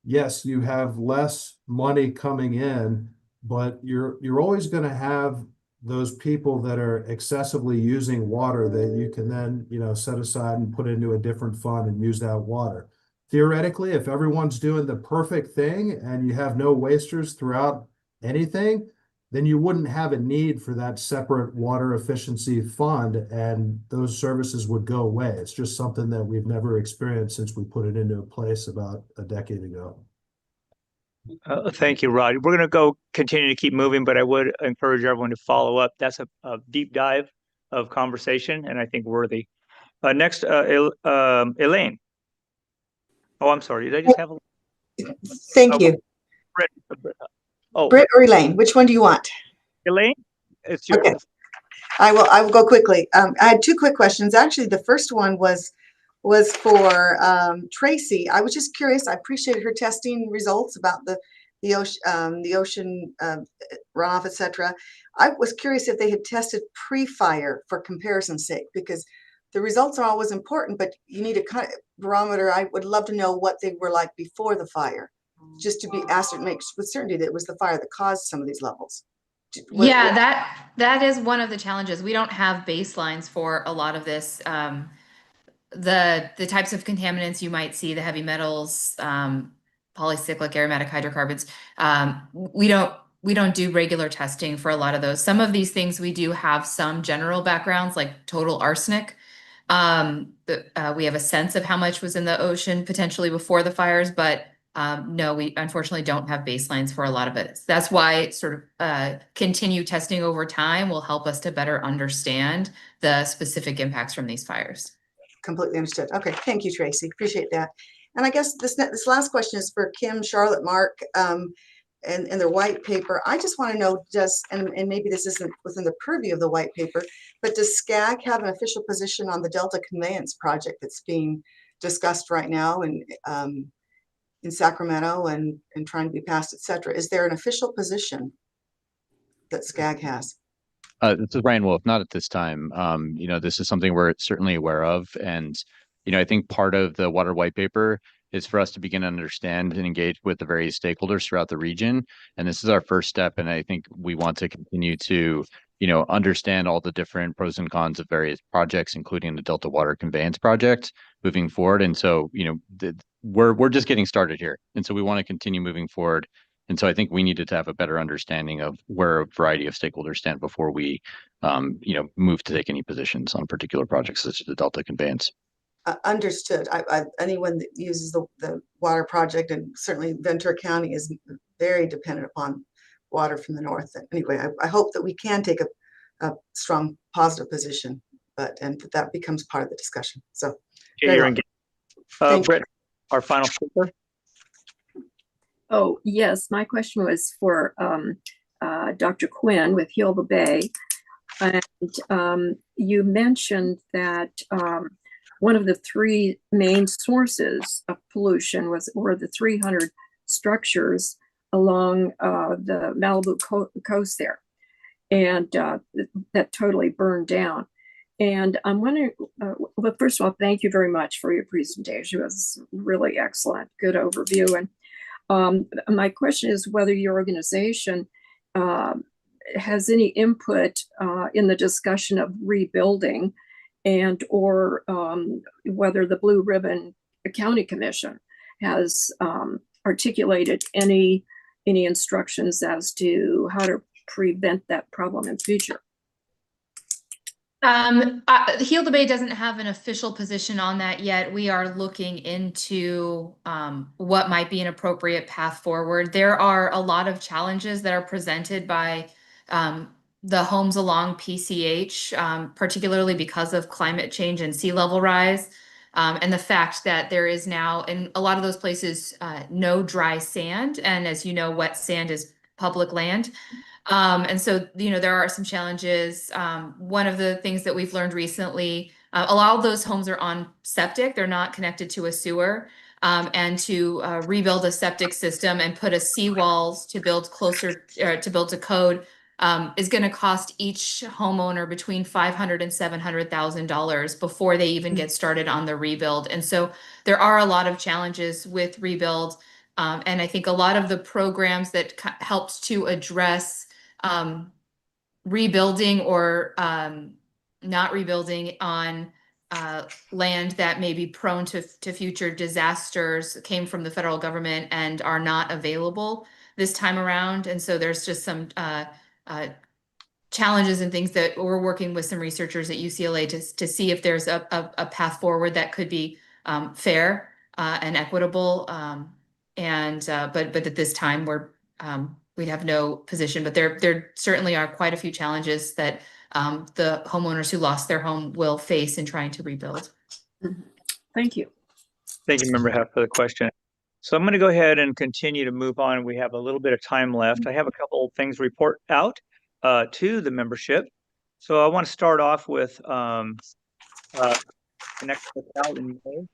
yes, you have less money coming in, but you're always going to have those people that are excessively using water that you can then, set aside and put into a different fund and use that water. Theoretically, if everyone's doing the perfect thing and you have no wasters throughout anything, then you wouldn't have a need for that separate water efficiency fund, and those services would go away. It's just something that we've never experienced since we put it into place about a decade ago. Thank you, Rod. We're going to go continue to keep moving, but I would encourage everyone to follow up. That's a deep dive of conversation, and I think worthy. Next, Elaine. Oh, I'm sorry. Did I just have a... Thank you. Britt. Britt or Elaine, which one do you want? Elaine, it's yours. Okay. I will go quickly. I had two quick questions. Actually, the first one was for Tracy. I was just curious. I appreciated her testing results about the ocean runoff, etc. I was curious if they had tested pre-fire for comparison's sake, because the results are always important, but you need a kind of barometer. I would love to know what they were like before the fire, just to be asked to make with certainty that it was the fire that caused some of these levels. Yeah, that is one of the challenges. We don't have baselines for a lot of this. The types of contaminants you might see, the heavy metals, polycyclic aromatic hydrocarbons. We don't do regular testing for a lot of those. Some of these things we do have some general backgrounds, like total arsenic. We have a sense of how much was in the ocean potentially before the fires, but no, we unfortunately don't have baselines for a lot of it. That's why sort of continue testing over time will help us to better understand the specific impacts from these fires. Completely understood. Okay, thank you, Tracy. Appreciate that. And I guess this last question is for Kim, Charlotte, Mark, and their white paper. I just want to know, and maybe this isn't within the purview of the white paper, but does SCAG have an official position on the Delta Conveyance project that's being discussed right now in Sacramento and trying to be passed, et cetera? Is there an official position that SCAG has? This is Ryan Wolf. Not at this time. This is something we're certainly aware of. And, I think part of the water white paper is for us to begin to understand and engage with the various stakeholders throughout the region. And this is our first step. And I think we want to continue to, understand all the different pros and cons of various projects, including the Delta Water Conveyance project moving forward. And so, we're just getting started here. And so we want to continue moving forward. And so I think we needed to have a better understanding of where a variety of stakeholders stand before we, move to take any positions on particular projects such as the Delta Conveyance. Understood. Anyone that uses the water project, and certainly Ventura County is very dependent upon water from the north. Anyway, I hope that we can take a strong positive position, and that becomes part of the discussion. So, Britt, our final speaker. Oh, yes. My question was for Dr. Quinn with Heal the Bay. And you mentioned that one of the three main sources of pollution were the 300 structures along the Malibu coast there. And that totally burned down. And I'm wondering, well, first of all, thank you very much for your presentation. It was really excellent, good overview. And My question is whether your organization has any input in the discussion of rebuilding, and or whether the Blue Ribbon County Commission has articulated any instructions as to how to prevent that problem in future. Heal the Bay doesn't have an official position on that yet. We are looking into what might be an appropriate path forward. There are a lot of challenges that are presented by the homes along PCH, particularly because of climate change and sea level rise. And the fact that there is now, in a lot of those places, no dry sand. And as you know, wet sand is public land. And so, there are some challenges. One of the things that we've learned recently, a lot of those homes are on septic. They're not connected to a sewer. And to rebuild a septic system and put a seawalls to build closer, to build to code, is going to cost each homeowner between $500,000 and $700,000 before they even get started on the rebuild. And so there are a lot of challenges with rebuild. And I think a lot of the programs that helps to address rebuilding or not rebuilding on land that may be prone to future disasters came from the federal government and are not available this time around. And so there's just some challenges and things that we're working with some researchers at UCLA to see if there's a path forward that could be fair and equitable. But at this time we have no position, but there certainly are quite a few challenges that the homeowners who lost their home will face in trying to rebuild. Thank you. Thank you, Member Heff, for the question. So I'm going to go ahead and continue to move on. We have a little bit of time left. I have a couple of things to report out to the membership. So I want to start off with Connect SoCal in May.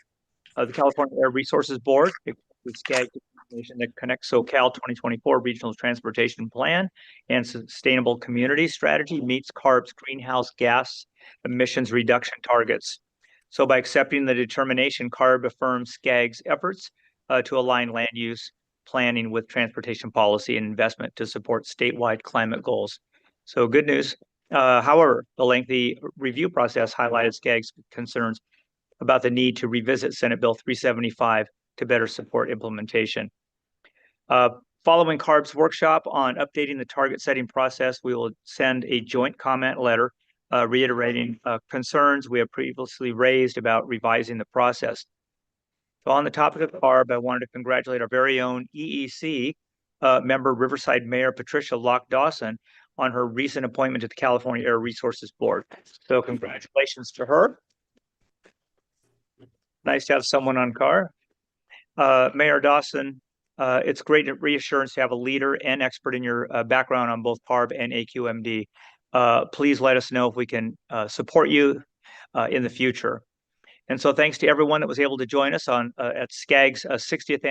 The California Air Resources Board, the SCAG that connects SoCal 2024 Regional Transportation Plan and Sustainable Community Strategy meets CARB's greenhouse gas emissions reduction targets. So by accepting the determination, CARB affirms SCAG's efforts to align land use planning with transportation policy and investment to support statewide climate goals. So good news. However, the lengthy review process highlighted SCAG's concerns about the need to revisit Senate Bill 375 to better support implementation. Following CARB's workshop on updating the target setting process, we will send a joint comment letter reiterating concerns we have previously raised about revising the process. So on the topic of CARB, I wanted to congratulate our very own EEC member, Riverside Mayor Patricia Locke Dawson, on her recent appointment to the California Air Resources Board. So congratulations to her. Nice to have someone on CARB. Mayor Dawson, it's great reassurance to have a leader and expert in your background on both CARB and AQMD. Please let us know if we can support you in the future. And so thanks to everyone that was able to join us on at SCAG's 60th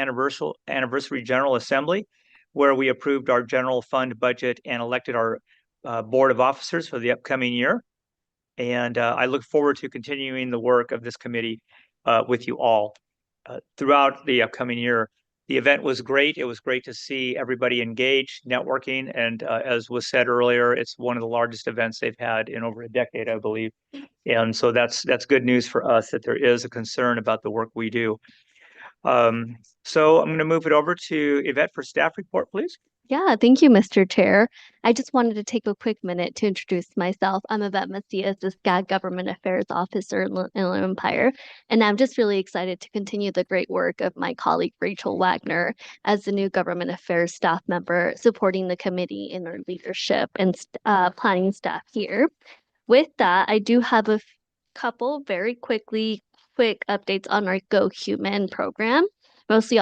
anniversary General Assembly, where we approved our general fund budget and elected our board of officers for the upcoming year. And I look forward to continuing the work of this committee with you all throughout the upcoming year. The event was great. It was great to see everybody engaged, networking, and as was said earlier, it's one of the largest events they've had in over a decade, I believe. And so that's good news for us that there is a concern about the work we do. So I'm going to move it over to Yvette for staff report, please. Yeah, thank you, Mr. Chair. I just wanted to take a quick minute to introduce myself. I'm Yvette Macias, the SCAG Government Affairs Officer in Inland Empire, and I'm just really excited to continue the great work of my colleague Rachel Wagner as the new Government Affairs staff member supporting the committee in our leadership and planning staff here. With that, I do have a couple very quick updates on our Go Human program, mostly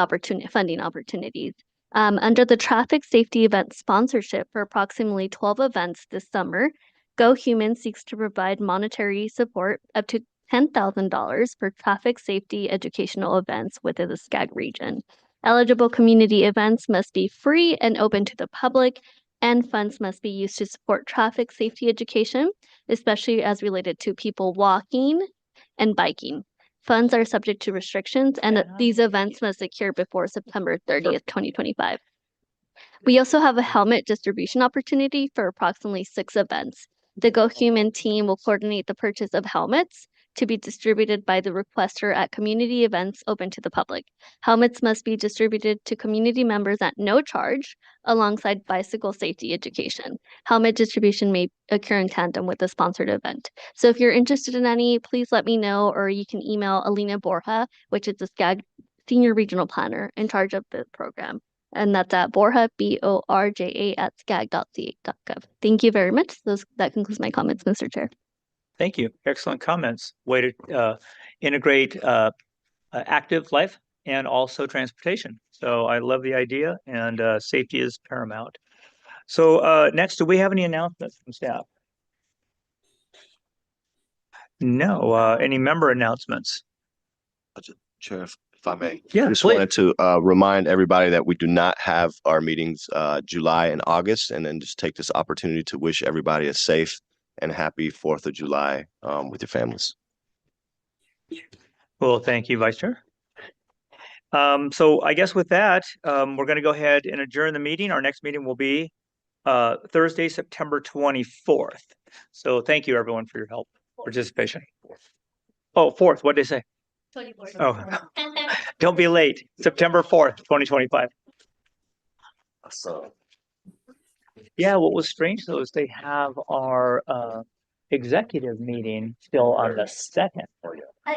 funding opportunities. Under the traffic safety event sponsorship for approximately 12 events this summer, Go Human seeks to provide monetary support up to $10,000 for traffic safety educational events within the SCAG region. Eligible community events must be free and open to the public, and funds must be used to support traffic safety education, especially as related to people walking and biking. Funds are subject to restrictions, and these events must occur before September 30th, 2025. We also have a helmet distribution opportunity for approximately 6 events. The Go Human team will coordinate the purchase of helmets to be distributed by the requester at community events open to the public. Helmets must be distributed to community members at no charge alongside bicycle safety education. Helmet distribution may occur in tandem with the sponsored event. So if you're interested in any, please let me know, or you can email Alina Borja, which is the SCAG Senior Regional Planner in charge of the program. And that's at Borja, BORJA @scag.ca.gov. Thank you very much. That concludes my comments, Mr. Chair. Thank you. Excellent comments. Way to integrate active life and also transportation. So I love the idea, and safety is paramount. So next, do we have any announcements from staff? No. Any member announcements? Chair, if I may. Yeah, I just please. wanted to remind everybody that we do not have our meetings July and August, and then just take this opportunity to wish everybody a safe and happy 4th of July with your families. Well, thank you, Vice Chair. So I guess with that, we're going to go ahead and adjourn the meeting. Our next meeting will be Thursday, September 24th. So thank you, everyone, for your help, participation. Oh, 4th. What did they say? 24th. Oh, don't be late. September 4th, 2025. So, yeah, what was strange though is they have our executive meeting still on the 2nd.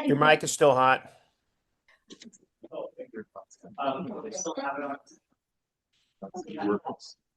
Your mic is still hot. They still have it on.